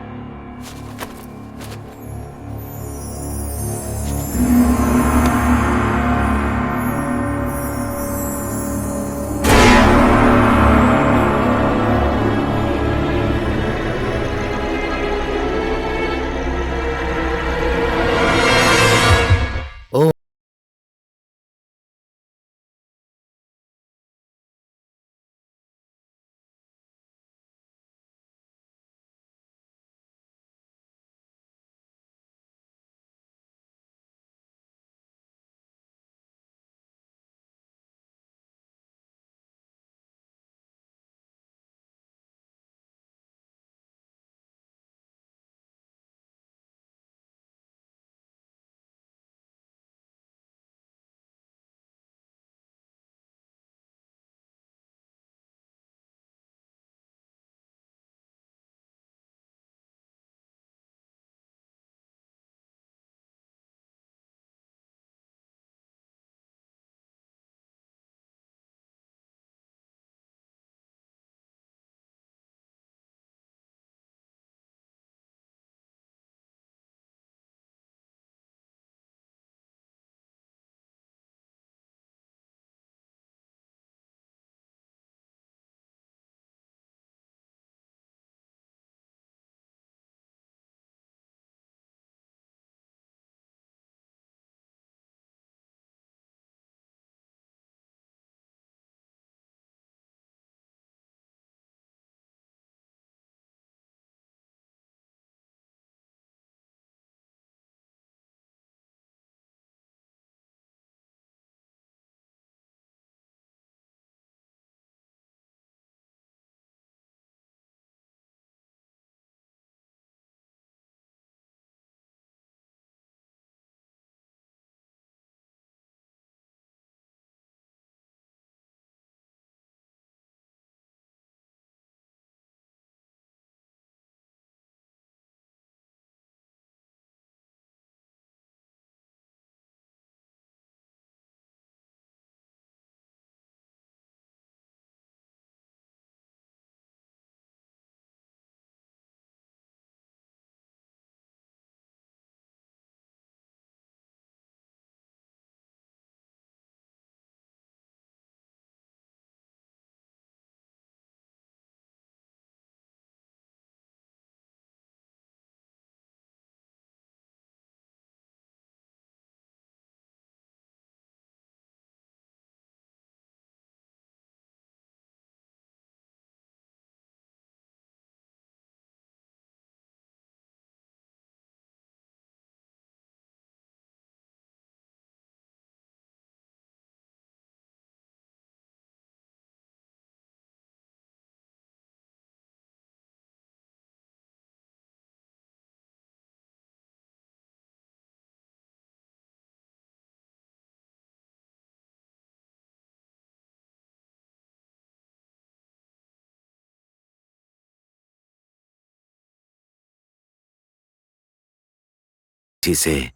किसी से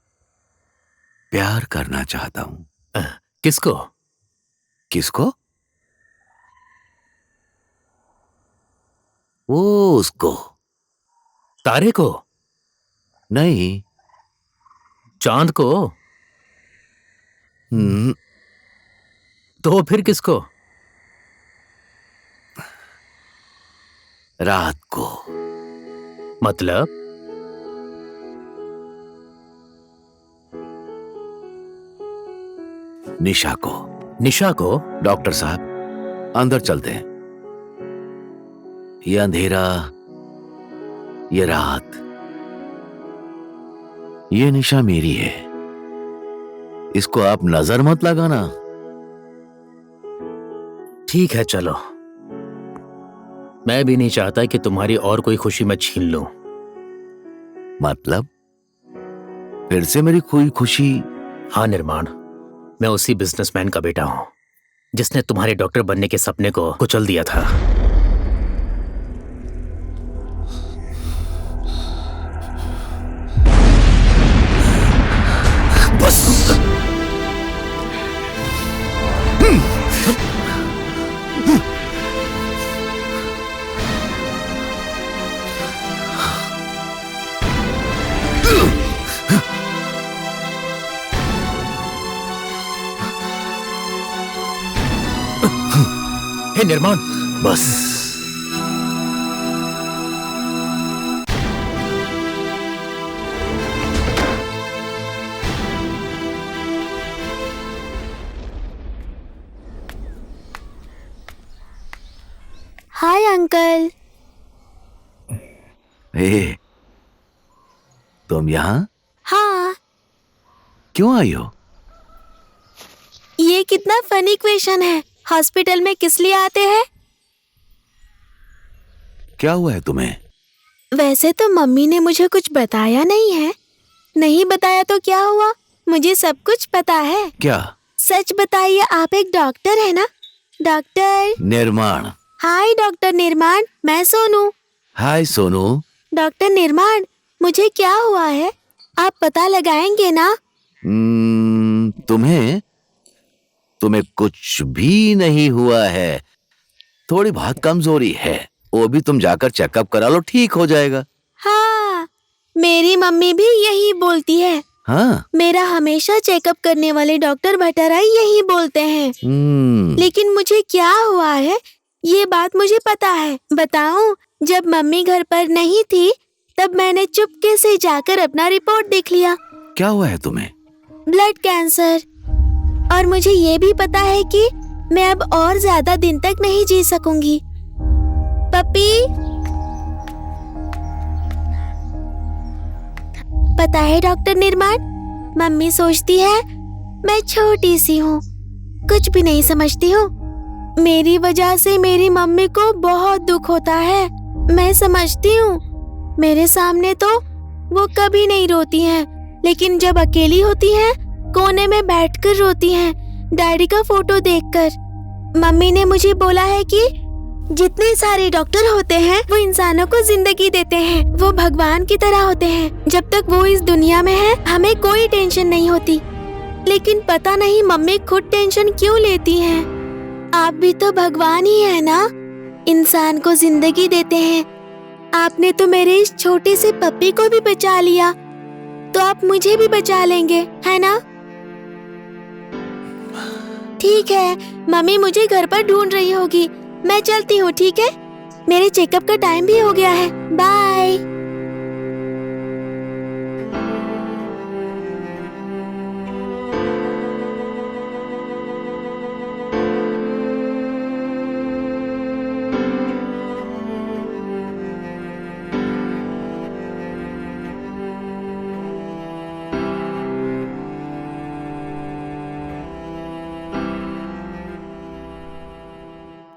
प्यार करना चाहता हूं। किसको? किसको? वो उसको। तारे को? नहीं। चांद को? तो फिर किसको? रात को। मतलब? निशा को। निशा को? डॉक्टर साहब अंदर चलते हैं। ये अंधेरा, ये रात, ये निशा मेरी है। इसको आप नजर मत लगाना। ठीक है चलो। मैं भी नहीं चाहता कि तुम्हारी और कोई खुशी मैं छीन लूं। मतलब फिर से मेरी कोई खुशी? हाँ निर्माण, मैं उसी बिजनेसमैन का बेटा हूं जिसने तुम्हारे डॉक्टर बनने के सपने को कुचल दिया था। बस। हे निर्माण, बस। Hi uncle. ए, तुम यहाँ हाँ। क्यों आई हो? ये कितना फनी क्वेश्चन है। हॉस्पिटल में किस लिए आते हैं? क्या हुआ है तुम्हें? वैसे तो मम्मी ने मुझे कुछ बताया नहीं है। नहीं बताया तो क्या हुआ, मुझे सब कुछ पता है। क्या? सच बताइए, आप एक डॉक्टर है ना? डॉक्टर निर्माण। हाय डॉक्टर निर्माण, मैं सोनू। हाय सोनू। डॉक्टर निर्माण, मुझे क्या हुआ है आप पता लगाएंगे ना? तुम्हें कुछ भी नहीं हुआ है। थोड़ी बहुत कमजोरी है, वो भी तुम जाकर चेकअप करा लो, ठीक हो जाएगा। हाँ, मेरी मम्मी भी यही बोलती है। हाँ? मेरा हमेशा चेकअप करने वाले डॉक्टर भट्टाराई यही बोलते हैं। लेकिन मुझे क्या हुआ है ये बात मुझे पता है। बताऊं, जब मम्मी घर पर नहीं थी तब मैंने चुपके से जाकर अपना रिपोर्ट देख लिया। क्या हुआ है तुम्हें? Blood cancer. और मुझे ये भी पता है कि मैं अब और ज्यादा दिन तक नहीं जी सकूंगी। पपी, पता है डॉक्टर निर्माण, मम्मी सोचती है मैं छोटी सी हूँ, कुछ भी नहीं समझती हूँ। मेरी वजह से मेरी मम्मी को बहुत दुख होता है। मैं समझती हूँ, मेरे सामने तो वो कभी नहीं रोती हैं, लेकिन जब अकेली होती हैं कोने में बैठकर रोती हैं, डैडी का फोटो देखकर। मम्मी ने मुझे बोला है कि जितने सारे डॉक्टर होते हैं वो इंसानों को जिंदगी देते हैं, वो भगवान की तरह होते हैं। जब तक वो इस दुनिया में है हमें कोई टेंशन नहीं होती। लेकिन पता नहीं मम्मी खुद टेंशन क्यों लेती हैं। आप भी तो भगवान ही है ना, इंसान को जिंदगी देते हैं। आपने तो मेरे इस छोटे से पप्पी को भी बचा लिया, तो आप मुझे भी बचा लेंगे, है ना? ठीक है, मम्मी मुझे घर पर ढूंढ रही होगी, मैं चलती हूँ, ठीक है? मेरे चेकअप का टाइम भी हो गया है। बाय।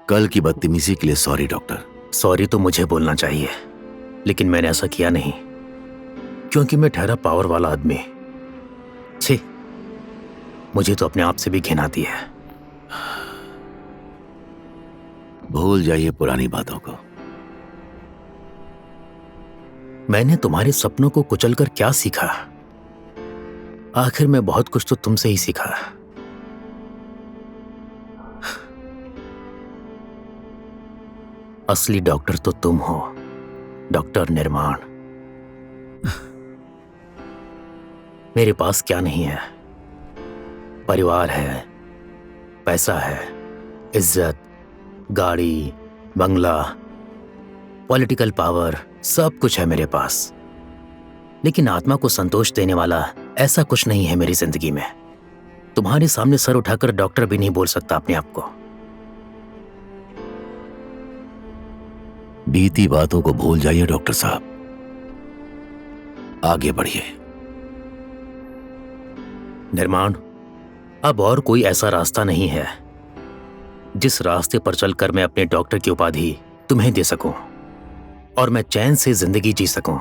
कल की बदतमीजी के लिए सॉरी डॉक्टर। सॉरी तो मुझे बोलना चाहिए, लेकिन मैंने ऐसा किया नहीं, क्योंकि मैं ठहरा पावर वाला आदमी। छी, मुझे तो अपने आप से भी घिन आती है। भूल जाइए पुरानी बातों को। मैंने तुम्हारे सपनों को कुचलकर क्या सीखा? आखिर में बहुत कुछ तो तुमसे ही सीखा। असली डॉक्टर तो तुम हो, डॉक्टर निर्माण। मेरे पास क्या नहीं है? परिवार है, पैसा है, इज्जत, गाड़ी, बंगला, पॉलिटिकल पावर, सब कुछ है मेरे पास। लेकिन आत्मा को संतोष देने वाला ऐसा कुछ नहीं है मेरी जिंदगी में। तुम्हारे सामने सर उठाकर डॉक्टर भी नहीं बोल सकता अपने आप को। बीती बातों को भूल जाइए डॉक्टर साहब, आगे बढ़िए। निर्माण, अब और कोई ऐसा रास्ता नहीं है जिस रास्ते पर चलकर मैं अपने डॉक्टर की उपाधि तुम्हें दे सकूं और मैं चैन से जिंदगी जी सकूं।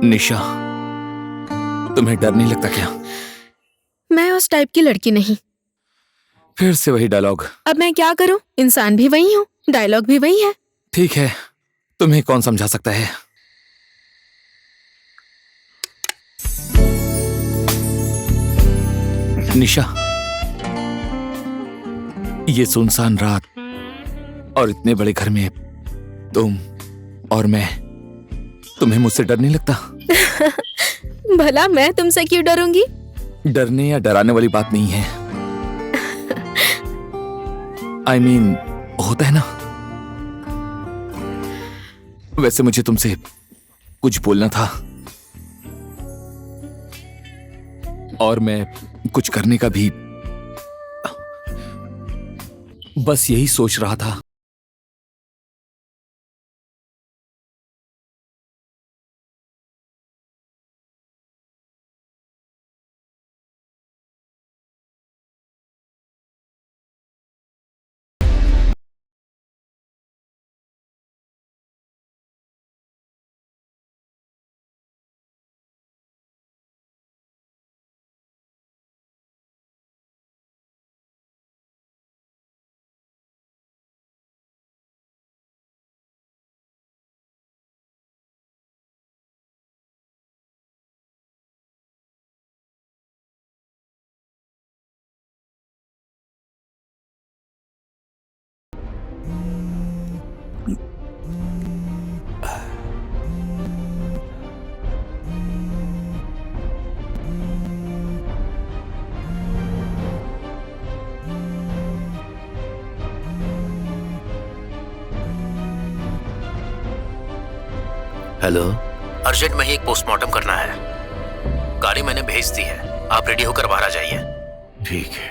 निशा, तुम्हें डर नहीं लगता क्या? मैं उस टाइप की लड़की नहीं। फिर से वही डायलॉग। अब मैं क्या करूं? इंसान भी वही हूं, डायलॉग भी वही है। ठीक है, तुम्हें कौन समझा सकता है? निशा, ये सुनसान रात और इतने बड़े घर में तुम और मैं, तुम्हें मुझसे डर नहीं लगता? भला मैं तुमसे क्यों डरूंगी? डरने या डराने वाली बात नहीं है। I mean, होता है ना। वैसे मुझे तुमसे कुछ बोलना था और मैं कुछ करने का भी बस यही सोच रहा था। हेलो, अर्जेंट में ही एक पोस्टमार्टम करना है। गाड़ी मैंने भेज दी है, आप रेडी होकर बाहर आ जाइए। ठीक है।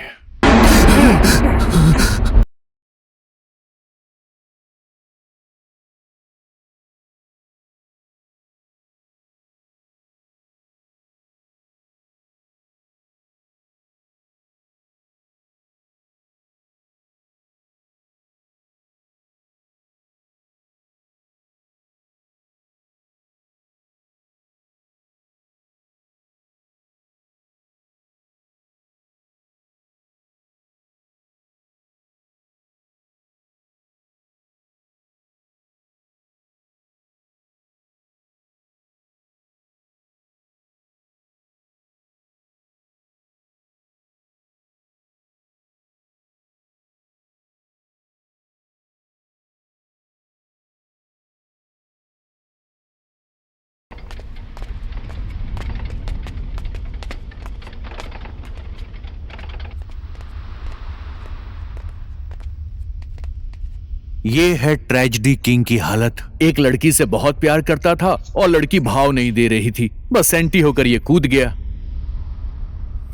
ये है ट्रेजेडी किंग की हालत। एक लड़की से बहुत प्यार करता था और लड़की भाव नहीं दे रही थी। बस सेंटी होकर ये कूद गया,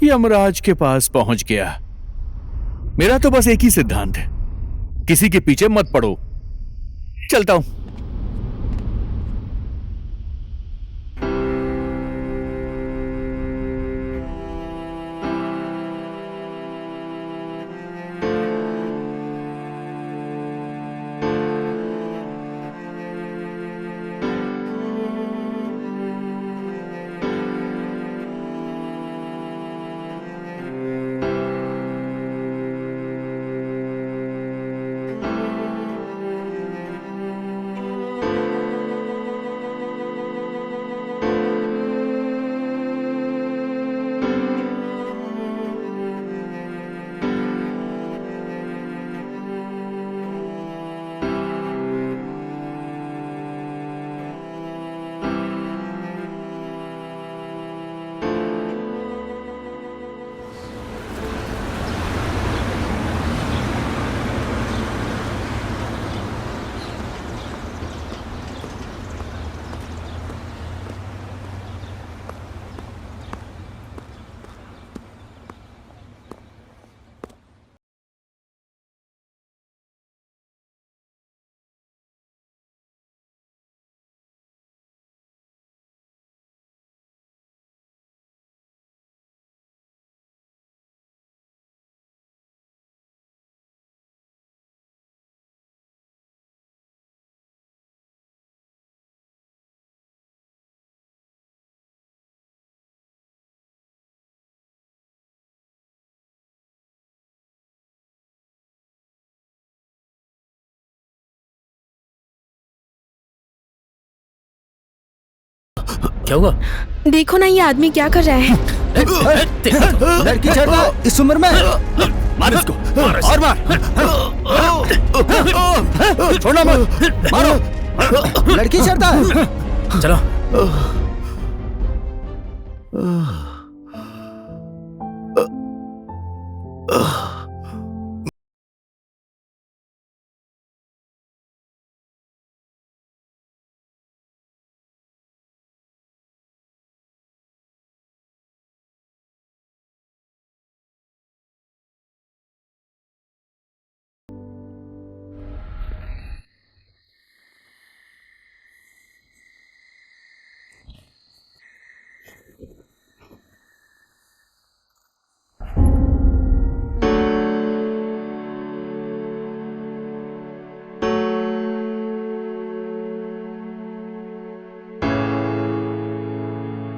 यमराज के पास पहुंच गया। मेरा तो बस एक ही सिद्धांत है, किसी के पीछे मत पड़ो। चलता हूं। क्या हुआ? देखो ना ये आदमी क्या कर रहा है। लड़की छेड़ता है इस उम्र में। मार इसको, और मार। छोड़ना मत, मारो। लड़की छेड़ता है। चलो।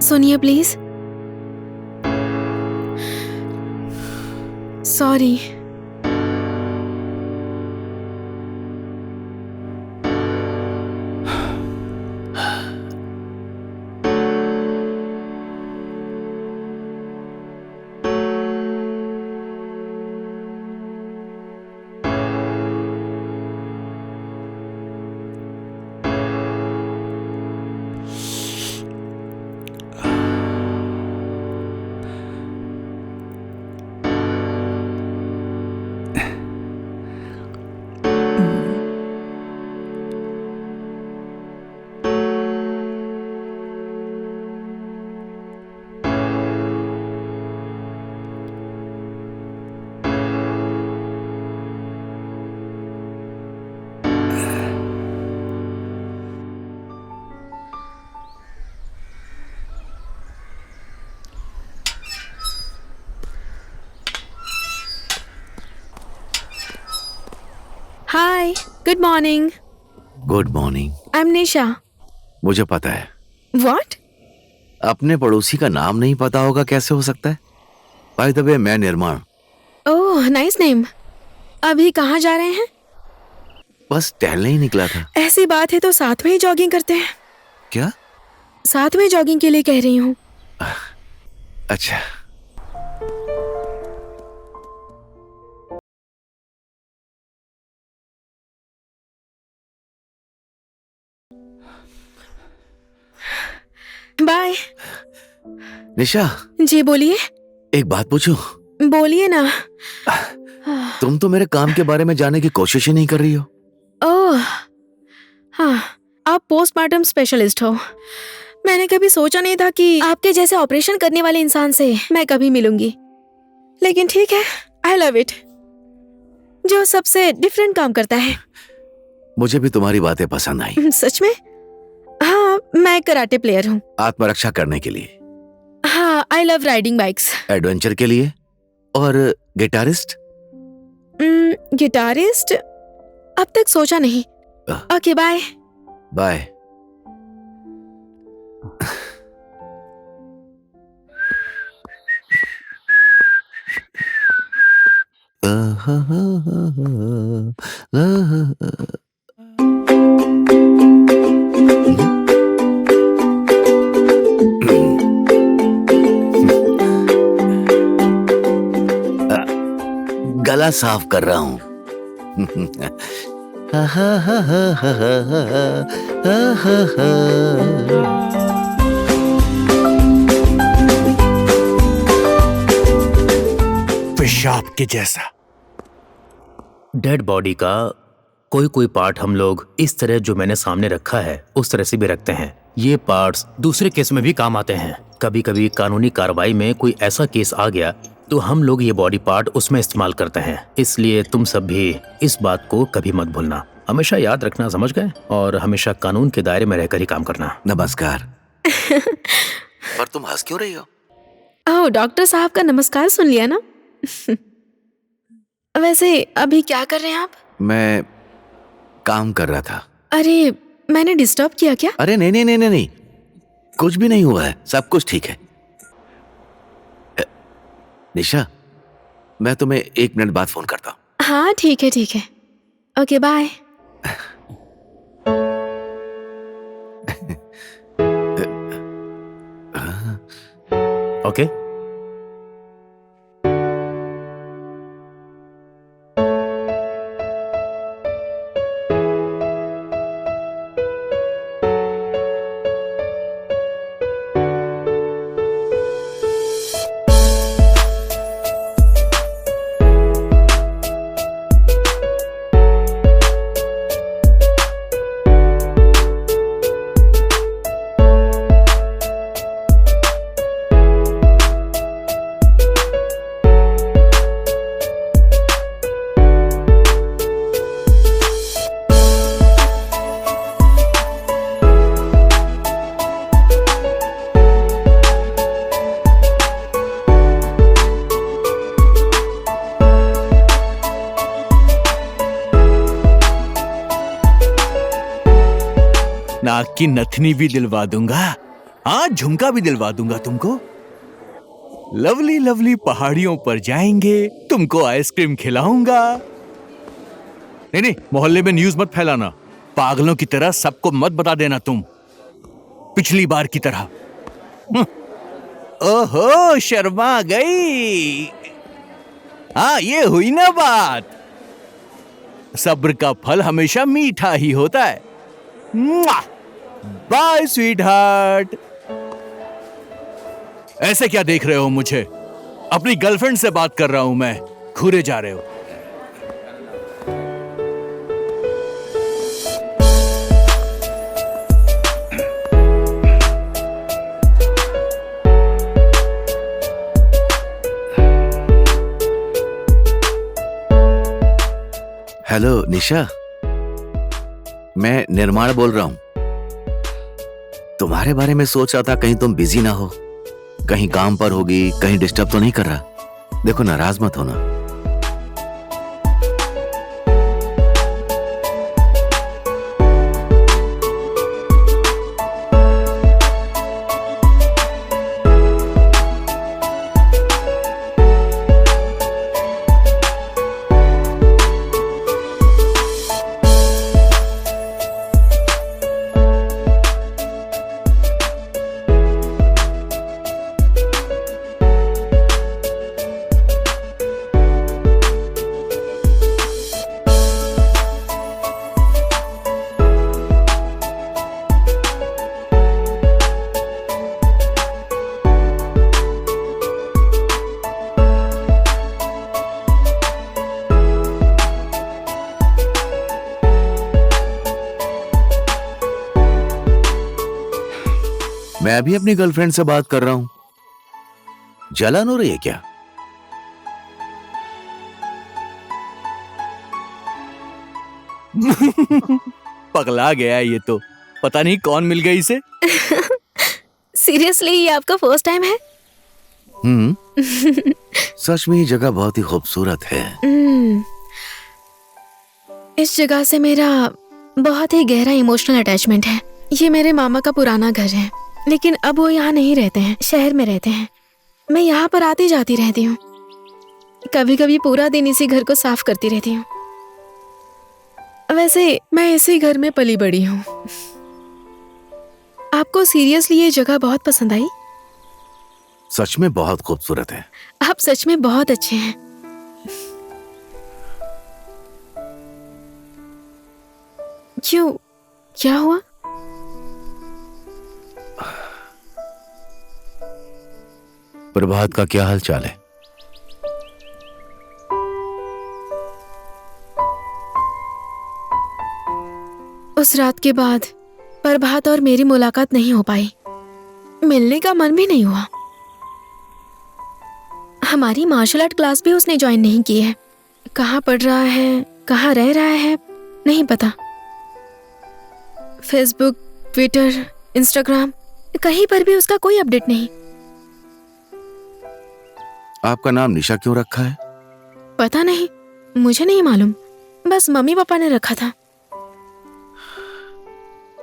सुनिए please. Sorry. Hi, good morning. Good morning. I am Nisha. मुझे पता है। व्हाट? अपने पड़ोसी का नाम नहीं पता होगा कैसे हो सकता है? बाय द वे, मैं निर्माण। ओह, नाइस नेम। अभी कहाँ जा रहे हैं? बस टहलने ही निकला था। ऐसी बात है तो साथ में ही जॉगिंग करते हैं। क्या? साथ में जॉगिंग के लिए कह रही हूँ। अच्छा। बाय। निशा, जी बोलिए। एक बात पूछूं? बोलिए ना। तुम तो मेरे काम के बारे में जानने की कोशिश ही नहीं कर रही हो। ओह, हाँ, आप पोस्टमार्टम स्पेशलिस्ट हो। मैंने कभी सोचा नहीं था कि आपके जैसे ऑपरेशन करने वाले इंसान से मैं कभी मिलूंगी, लेकिन ठीक है, आई लव इट। जो सबसे डिफरेंट काम करता है। मुझे भी तुम्हारी बातें पसंद आई। सच में? हाँ, मैं कराटे प्लेयर हूँ। आत्मरक्षा करने के लिए? हाँ, I love riding bikes. Adventure के लिए? और गिटारिस्ट? गिटारिस्ट अब तक सोचा नहीं। Okay, bye. बाय। गला साफ कर रहा हूं। पेशाब के जैसा। डेड बॉडी का कोई कोई पार्ट हम लोग इस तरह जो मैंने सामने रखा है उस तरह से भी रखते हैं। ये पार्ट्स दूसरे केस में भी काम आते हैं। कभी कभी कानूनी कार्रवाई में कोई ऐसा केस आ गया तो हम लोग ये बॉडी पार्ट उसमें इस्तेमाल करते हैं। इसलिए तुम सब भी इस बात को कभी मत भूलना, हमेशा याद रखना, समझ गए? और हमेशा कानून के दायरे में रहकर ही काम करना। नमस्कार। पर तुम हंस क्यों रही हो? ओह, डॉक्टर साहब का नमस्कार सुन लिया ना? वैसे अभी क्या कर रहे हैं आप? मैं काम कर रहा था। अरे, मैंने डिस्टर्ब किया क्या? अरे नहीं नहीं नहीं नहीं नहीं, कुछ भी नहीं हुआ है, सब कुछ ठीक है। निशा, मैं तुम्हें 1 मिनट बाद फोन करता हूँ। हाँ ठीक है, ठीक है। Okay, bye. ओके? नाक की नथनी भी दिलवा दूंगा, हाँ झुमका भी दिलवा दूंगा तुमको। लवली लवली पहाड़ियों पर जाएंगे, तुमको आइसक्रीम खिलाऊंगा। नहीं नहीं, मोहल्ले में न्यूज़ मत फैलाना, पागलों की तरह सबको मत बता देना तुम, पिछली बार की तरह। ओहो, शर्मा गई। हाँ, ये हुई ना बात। सब्र का फल हमेशा मीठा ही होता है। Bye sweetheart. ऐसे क्या देख रहे हो मुझे? अपनी गर्लफ्रेंड से बात कर रहा हूं मैं, घूरे जा रहे हो। हेलो निशा, मैं निर्माण बोल रहा हूं। तुम्हारे बारे में सोच रहा था, कहीं तुम बिजी ना हो, कहीं काम पर होगी, कहीं डिस्टर्ब तो नहीं कर रहा। देखो नाराज मत होना। मैं अभी अपनी गर्लफ्रेंड से बात कर रहा हूं। जलन हो रही है क्या? पगला गया ये तो, पता नहीं कौन मिल गई इसे। सीरियसली, ये आपका फर्स्ट टाइम है? सच में ये जगह बहुत ही खूबसूरत है। इस जगह से मेरा बहुत ही गहरा इमोशनल अटैचमेंट है। ये मेरे मामा का पुराना घर है, लेकिन अब वो यहाँ नहीं रहते हैं, शहर में रहते हैं। मैं यहाँ पर आती जाती रहती हूँ, कभी कभी पूरा दिन इसी घर को साफ करती रहती हूँ। वैसे मैं इसी घर में पली बड़ी हूँ। आपको सीरियसली ये जगह बहुत पसंद आई? सच में बहुत खूबसूरत है। आप सच में बहुत अच्छे हैं। क्यों, क्या हुआ? प्रभात का क्या हाल चाल है? उस रात के बाद प्रभात और मेरी मुलाकात नहीं हो पाई, मिलने का मन भी नहीं हुआ। हमारी मार्शल आर्ट क्लास भी उसने ज्वाइन नहीं की है। कहाँ पढ़ रहा है, कहाँ रह रहा है, नहीं पता। फेसबुक, ट्विटर, इंस्टाग्राम, कहीं पर भी उसका कोई अपडेट नहीं। आपका नाम निशा क्यों रखा है? पता नहीं, मुझे नहीं मालूम, बस मम्मी पापा ने रखा था।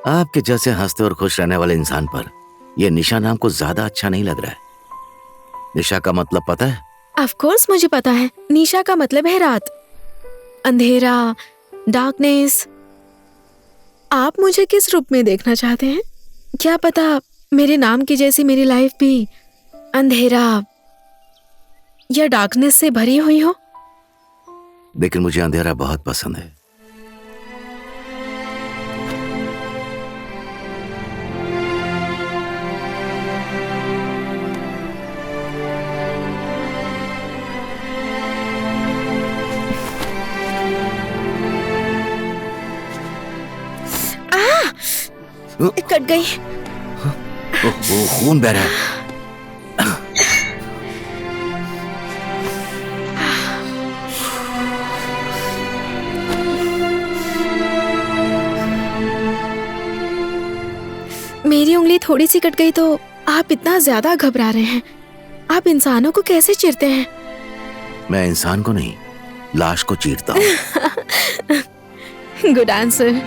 आपके जैसे हंसते और खुश रहने वाले इंसान पर यह निशा नाम को ज्यादा अच्छा नहीं लग रहा है। निशा का मतलब पता है? ऑफ कोर्स मुझे पता है। निशा का मतलब है रात, अंधेरा, डार्कनेस। आप मुझे किस रूप में देखना चाहते हैं? क्या पता मेरे नाम की जैसी मेरी लाइफ भी अंधेरा या डार्कनेस से भरी हुई हो। लेकिन मुझे अंधेरा बहुत पसंद है। कट गई। वो खून बह रहा है। मेरी उंगली थोड़ी सी कट गई तो आप इतना ज्यादा घबरा रहे हैं। आप इंसानों को कैसे चीरते हैं? मैं इंसान को नहीं, लाश को चीरता हूँ। Good answer.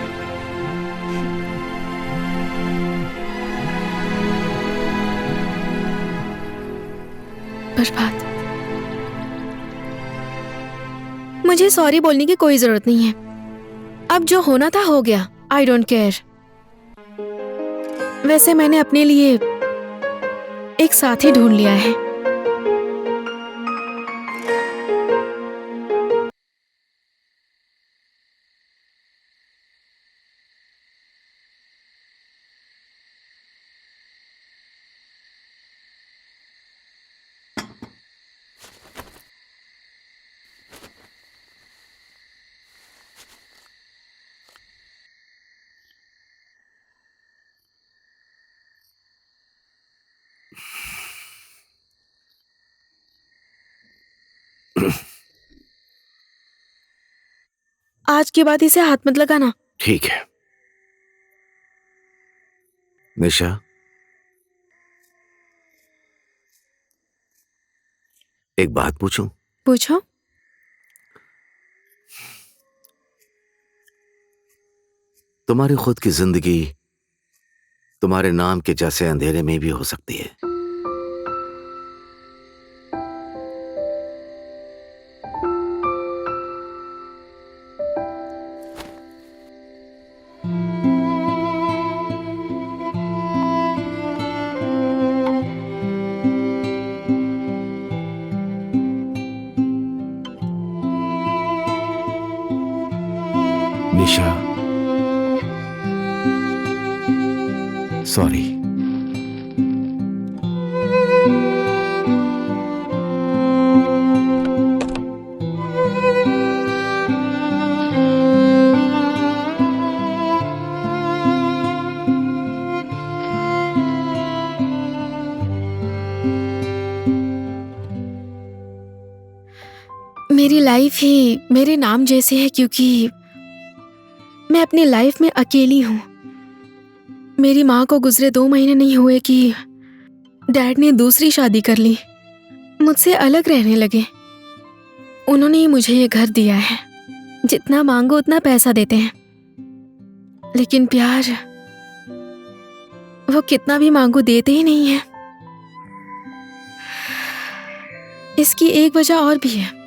बर्बाद। मुझे सॉरी बोलने की कोई जरूरत नहीं है। अब जो होना था हो गया। I don't care. वैसे मैंने अपने लिए एक साथी ढूंढ लिया है। आज के बाद इसे हाथ मत लगाना। ठीक है निशा, एक बात पूछूं? पूछो। तुम्हारी खुद की जिंदगी तुम्हारे नाम के जैसे अंधेरे में भी हो सकती है। निशा, सॉरी। मेरी लाइफ ही मेरे नाम जैसी है क्योंकि मैं अपनी लाइफ में अकेली हूँ। मेरी माँ को गुजरे 2 महीने नहीं हुए कि डैड ने दूसरी शादी कर ली। मुझसे अलग रहने लगे। उन्होंने ही मुझे ये घर दिया है। जितना मांगो उतना पैसा देते हैं, लेकिन प्यार वो कितना भी मांगो देते ही नहीं है। इसकी एक वजह और भी है।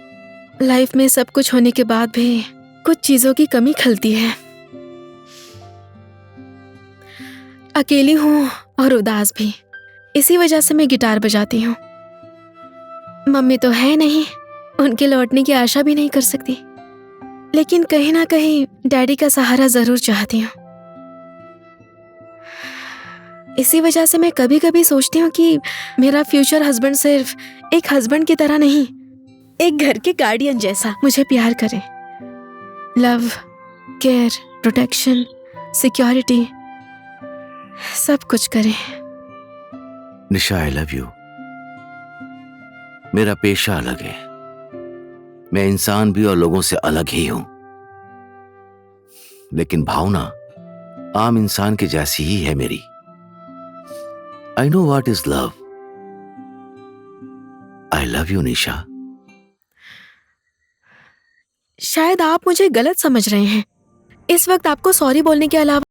लाइफ में सब कुछ होने के बाद भी कुछ चीजों की कमी खलती है। अकेली हूँ और उदास भी। इसी वजह से मैं गिटार बजाती हूँ। मम्मी तो है नहीं, उनके लौटने की आशा भी नहीं कर सकती, लेकिन कहीं ना कहीं डैडी का सहारा जरूर चाहती हूँ। इसी वजह से मैं कभी कभी सोचती हूँ कि मेरा फ्यूचर हस्बैंड सिर्फ एक हस्बैंड की तरह नहीं, एक घर के गार्डियन जैसा मुझे प्यार करे। लव, केयर, प्रोटेक्शन, सिक्योरिटी, सब कुछ करे। निशा, आई लव यू। मेरा पेशा अलग है। मैं इंसान भी और लोगों से अलग ही हूं, लेकिन भावना आम इंसान की जैसी ही है मेरी। I know what is love. I love you Nisha. शायद आप मुझे गलत समझ रहे हैं। इस वक्त आपको सॉरी बोलने के अलावा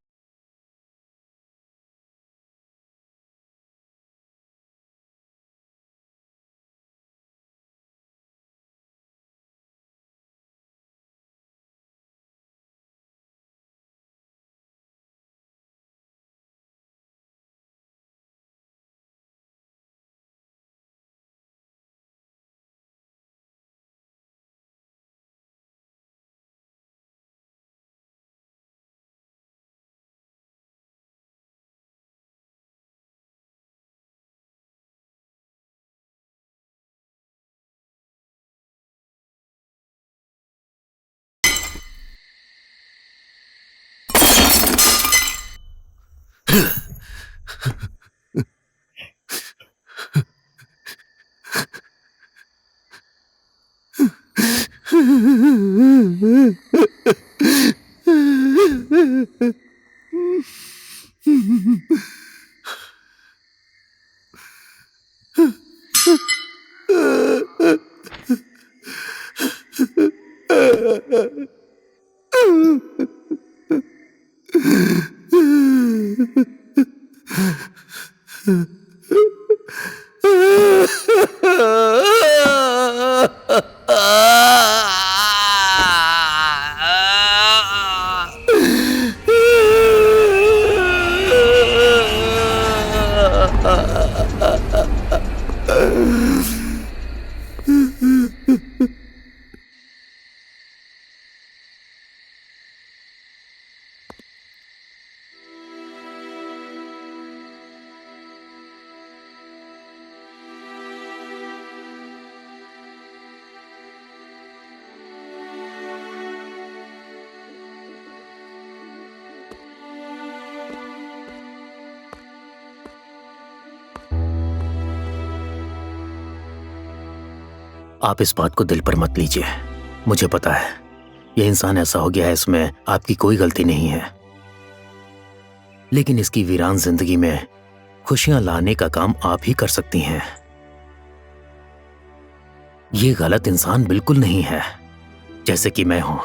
आप इस बात को दिल पर मत लीजिए। मुझे पता है यह इंसान ऐसा हो गया है, इसमें आपकी कोई गलती नहीं है। लेकिन इसकी वीरान जिंदगी में खुशियां लाने का काम आप ही कर सकती हैं। ये गलत इंसान बिल्कुल नहीं है, जैसे कि मैं हूं।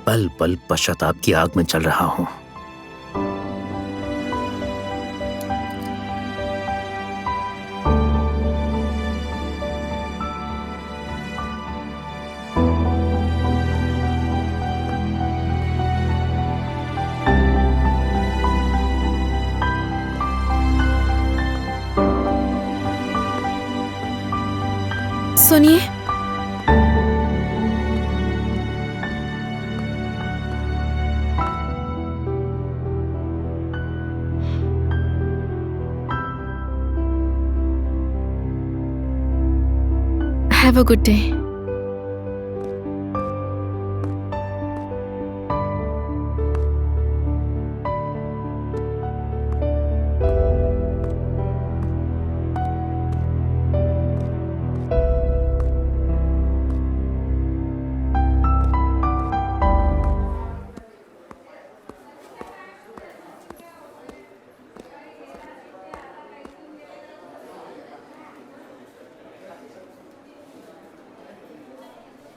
पल पल पश्चाताप की आग में चल रहा हूं। सुनिए, हैव अ गुड डे।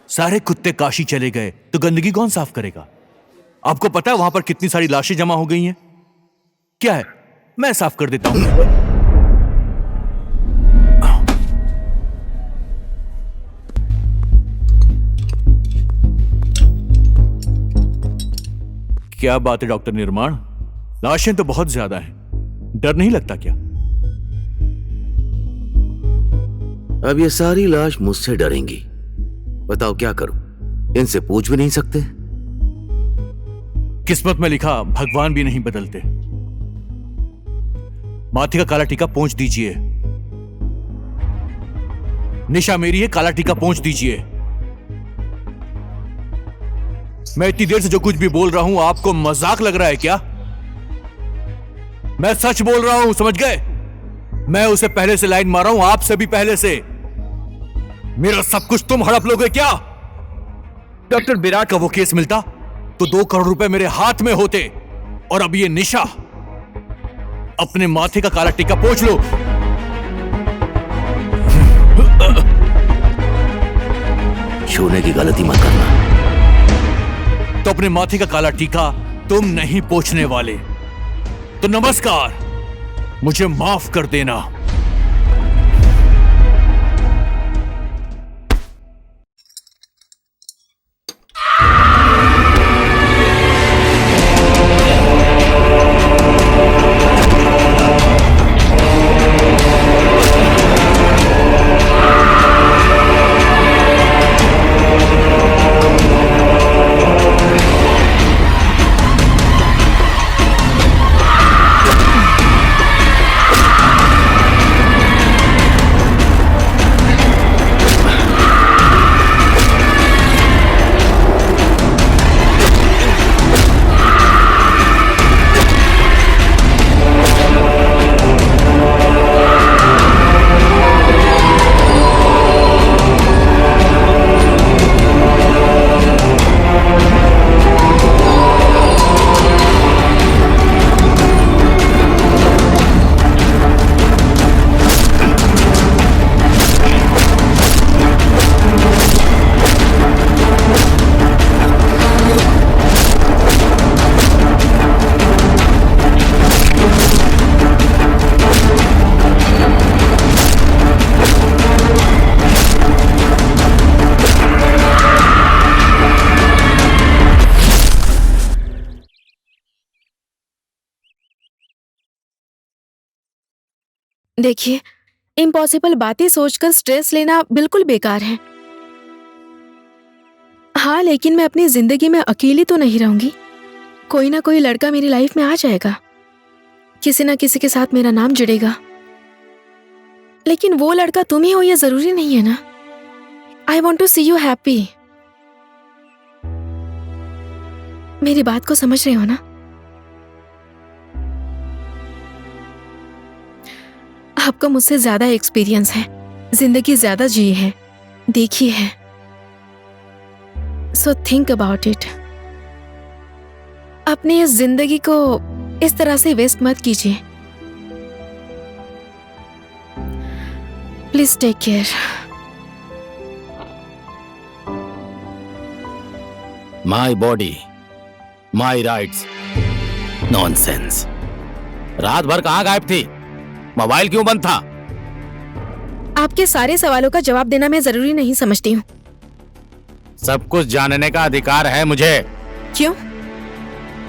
सारे कुत्ते काशी चले गए तो गंदगी कौन साफ करेगा? आपको पता है वहां पर कितनी सारी लाशें जमा हो गई हैं? क्या है, मैं साफ कर देता हूं। क्या बात है डॉक्टर निर्माण, लाशें तो बहुत ज्यादा हैं, डर नहीं लगता क्या? अब ये सारी लाश मुझसे डरेंगी। बताओ क्या करूं? इनसे पूछ भी नहीं सकते। किस्मत में लिखा भगवान भी नहीं बदलते। माथे का काला टीका पोंछ दीजिए। निशा मेरी है, काला टीका पोंछ दीजिए। मैं इतनी देर से जो कुछ भी बोल रहा हूं आपको मजाक लग रहा है क्या? मैं सच बोल रहा हूं, समझ गए? मैं उसे पहले से लाइन मारा हूं, आपसे भी पहले से। मेरा सब कुछ तुम हड़प लोगे क्या? डॉक्टर विराट का वो केस मिलता तो 2 करोड़ रुपए मेरे हाथ में होते, और अब ये निशा। अपने माथे का काला टीका पोंछ लो। छूने की गलती मत करना। तो अपने माथे का काला टीका तुम नहीं पोंछने वाले तो नमस्कार, मुझे माफ कर देना। देखिए, इम्पॉसिबल बातें सोचकर स्ट्रेस लेना बिल्कुल बेकार है। हाँ, लेकिन मैं अपनी जिंदगी में अकेली तो नहीं रहूंगी। कोई ना कोई लड़का मेरी लाइफ में आ जाएगा, किसी ना किसी के साथ मेरा नाम जुड़ेगा। लेकिन वो लड़का तुम ही हो ये जरूरी नहीं है ना। I want to see you happy. मेरी बात को समझ रहे हो ना? आपको मुझसे ज्यादा एक्सपीरियंस है, जिंदगी ज्यादा जी है, देखी है। So think about it. अपनी इस जिंदगी को इस तरह से वेस्ट मत कीजिए। Please take care. My body my rights. Nonsense. रात भर कहाँ गायब थी? मोबाइल क्यों बंद था? आपके सारे सवालों का जवाब देना मैं जरूरी नहीं समझती हूँ। सब कुछ जानने का अधिकार है मुझे। क्यों?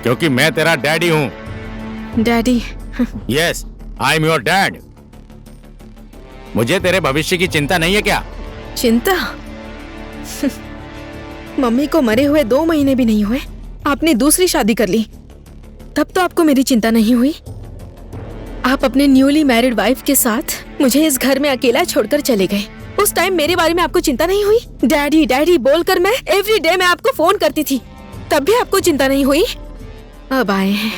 क्योंकि मैं तेरा डैडी हूँ। Daddy? Yes, I am your dad. मुझे तेरे भविष्य की चिंता नहीं है क्या? चिंता? मम्मी को मरे हुए 2 महीने भी नहीं हुए, आपने दूसरी शादी कर ली, तब तो आपको मेरी चिंता नहीं हुई। आप अपने न्यूली मैरिड वाइफ के साथ मुझे इस घर में अकेला छोड़कर चले गए। उस टाइम मेरे बारे में आपको चिंता नहीं हुई? डैडी डैडी बोलकर मैं एवरी डे मैं आपको फोन करती थी, तब भी आपको चिंता नहीं हुई। अब आए हैं।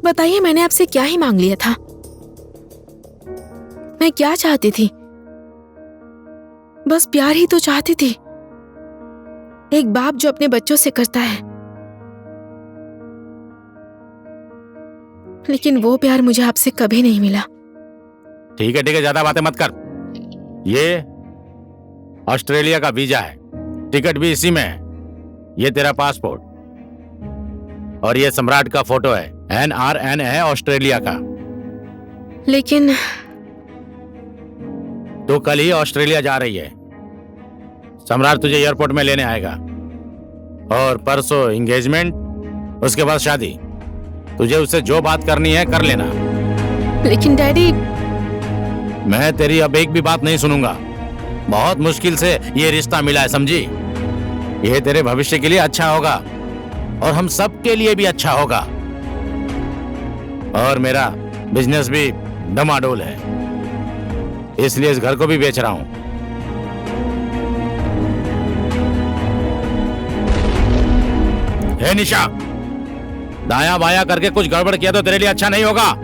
बताइए, मैंने आपसे क्या ही मांग लिया था? मैं क्या चाहती थी? बस प्यार ही तो चाहती थी, एक बाप जो अपने बच्चों से करता है। लेकिन वो प्यार मुझे आपसे कभी नहीं मिला। ठीक है, ज्यादा बातें मत कर। ये ऑस्ट्रेलिया का वीजा है, टिकट भी इसी में है। ये तेरा पासपोर्ट और ये सम्राट का फोटो है। NRN है ऑस्ट्रेलिया का। लेकिन तो कल ही ऑस्ट्रेलिया जा रही है। सम्राट तुझे एयरपोर्ट में लेने आएगा और परसों एंगेजमेंट, उसके बाद शादी। तुझे उससे जो बात करनी है कर लेना। लेकिन डैडी, मैं तेरी अब एक भी बात नहीं सुनूंगा। बहुत मुश्किल से ये रिश्ता मिला है, समझी? ये तेरे भविष्य के लिए अच्छा होगा और हम सब के लिए भी अच्छा होगा। और मेरा बिजनेस भी डमाडोल है, इसलिए इस घर को भी बेच रहा हूं। हे निशा, दायां बायां करके कुछ गड़बड़ किया तो तेरे लिए अच्छा नहीं होगा।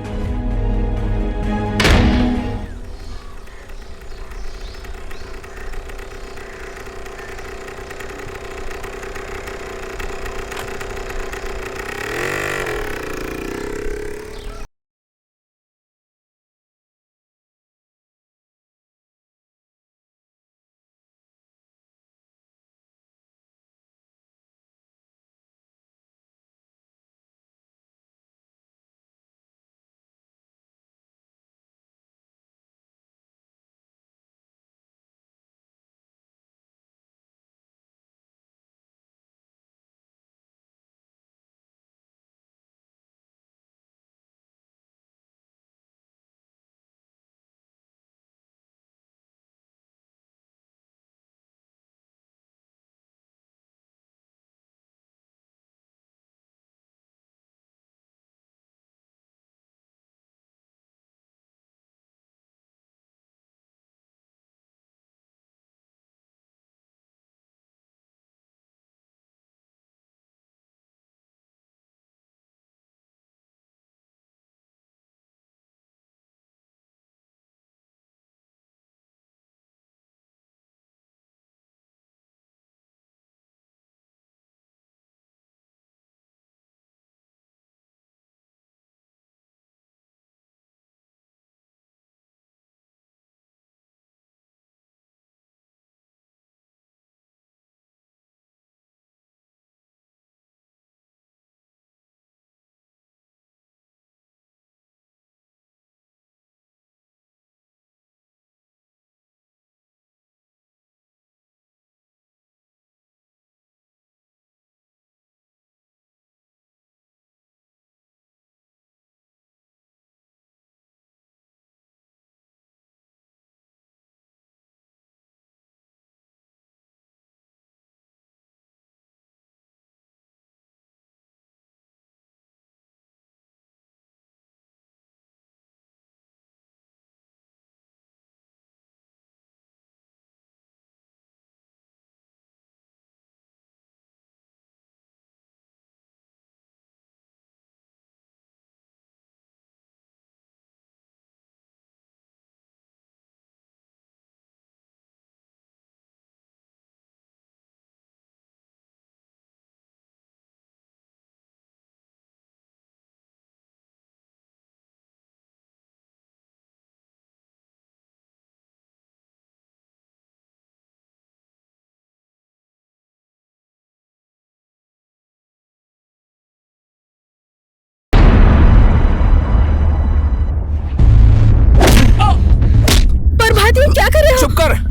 कर रहे हो? चुप कर।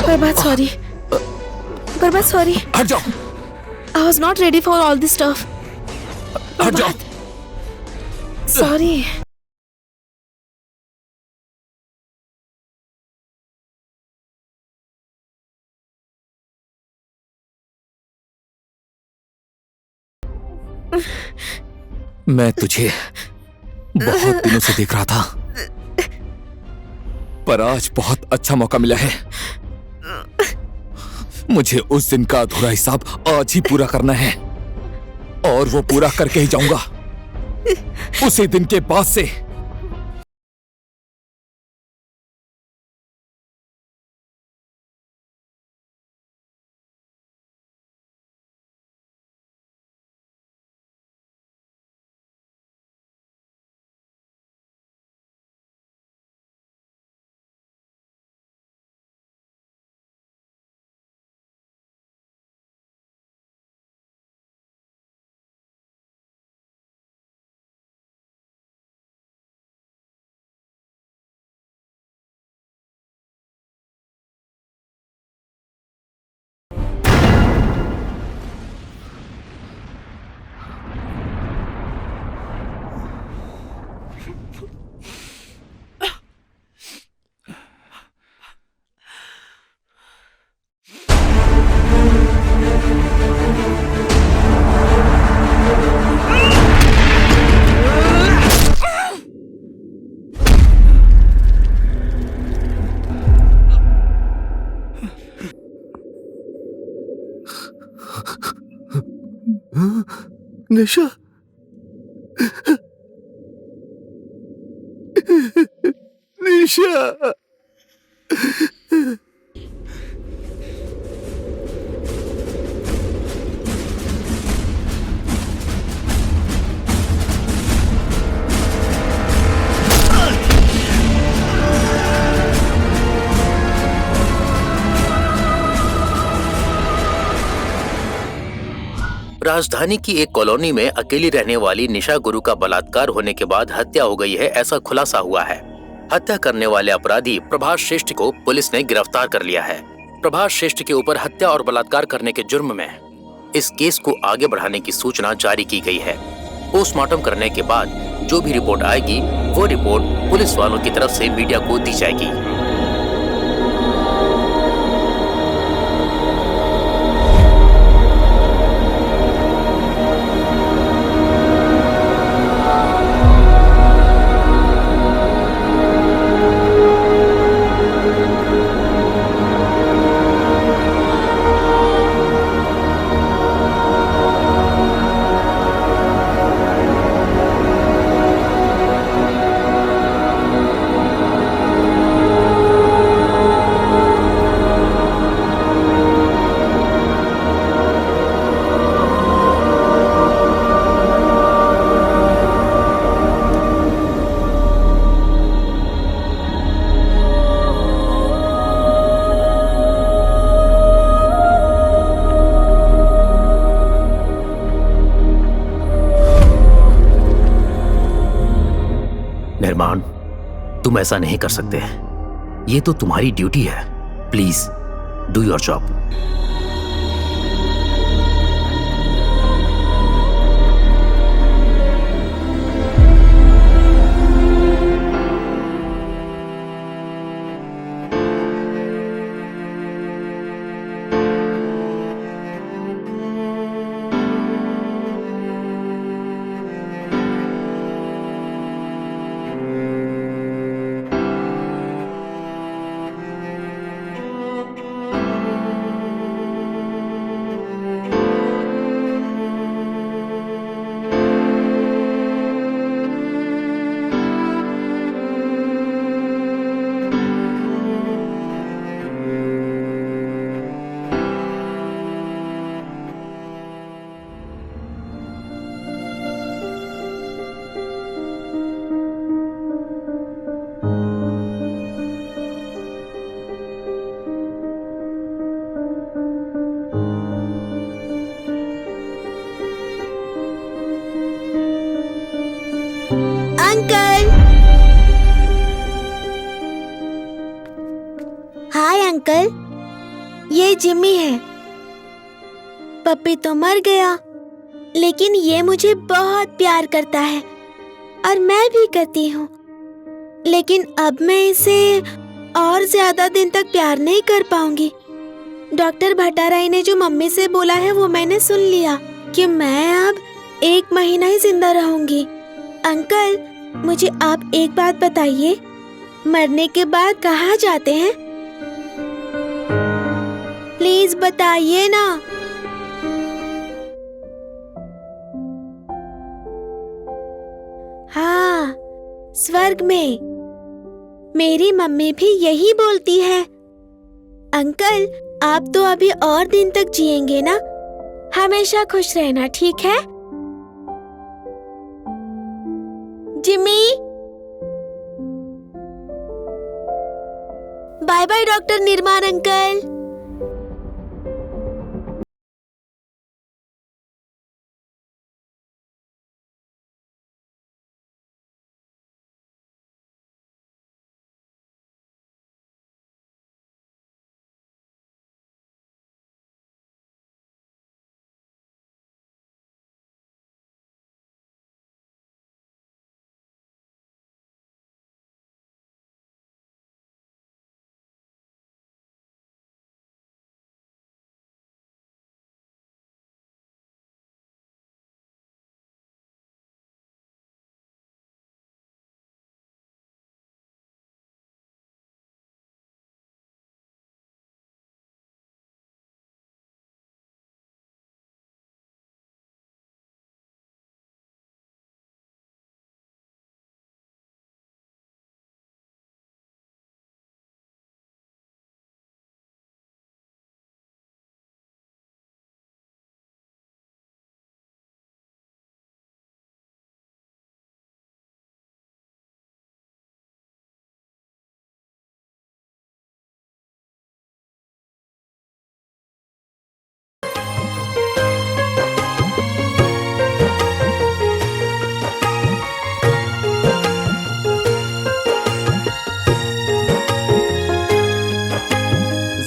बर्बाद सॉरी, बर्बाद सॉरी। हट जाओ। I was not ready for all this stuff. हट जाओ। Sorry. मैं तुझे बहुत दिनों से देख रहा था, पर आज बहुत अच्छा मौका मिला है। मुझे उस दिन का अधूरा हिसाब आज ही पूरा करना है, और वो पूरा करके ही जाऊंगा। उसी दिन के बाद से निशा, निशा, राजधानी की एक कॉलोनी में अकेली रहने वाली निशा गुरु का बलात्कार होने के बाद हत्या हो गई है, ऐसा खुलासा हुआ है। हत्या करने वाले अपराधी प्रभास श्रेष्ठ को पुलिस ने गिरफ्तार कर लिया है। प्रभास श्रेष्ठ के ऊपर हत्या और बलात्कार करने के जुर्म में इस केस को आगे बढ़ाने की सूचना जारी की गई है। पोस्टमार्टम करने के बाद जो भी रिपोर्ट आएगी वो रिपोर्ट पुलिस वालों की तरफ से मीडिया को दी जाएगी। तुम ऐसा नहीं कर सकते। ये तो तुम्हारी ड्यूटी है। Please do your job. Uncle, hi uncle, ये जिम्मी है। पप्पी तो मर गया, लेकिन ये मुझे बहुत प्यार करता है और मैं भी करती हूँ। लेकिन अब मैं इसे और ज्यादा दिन तक प्यार नहीं कर पाऊंगी। डॉक्टर भट्टाराई ने जो मम्मी से बोला है वो मैंने सुन लिया कि मैं अब 1 महीना ही जिंदा रहूंगी। अंकल, मुझे आप एक बात बताइए, मरने के बाद कहाँ जाते हैं? प्लीज बताइए ना। हाँ, स्वर्ग में। मेरी मम्मी भी यही बोलती है। अंकल, आप तो अभी और दिन तक जिएंगे ना? हमेशा खुश रहना, ठीक है? जिमी, बाय बाय डॉक्टर निर्माण अंकल।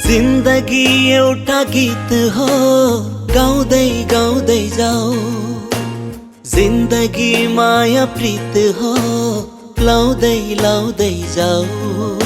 जिन्दगी एउटा गीत हो, गाउँदै गाउँदै जाऊ। जिन्दगी माया प्रीत हो, लाउँदै लाउँदै जाऊ।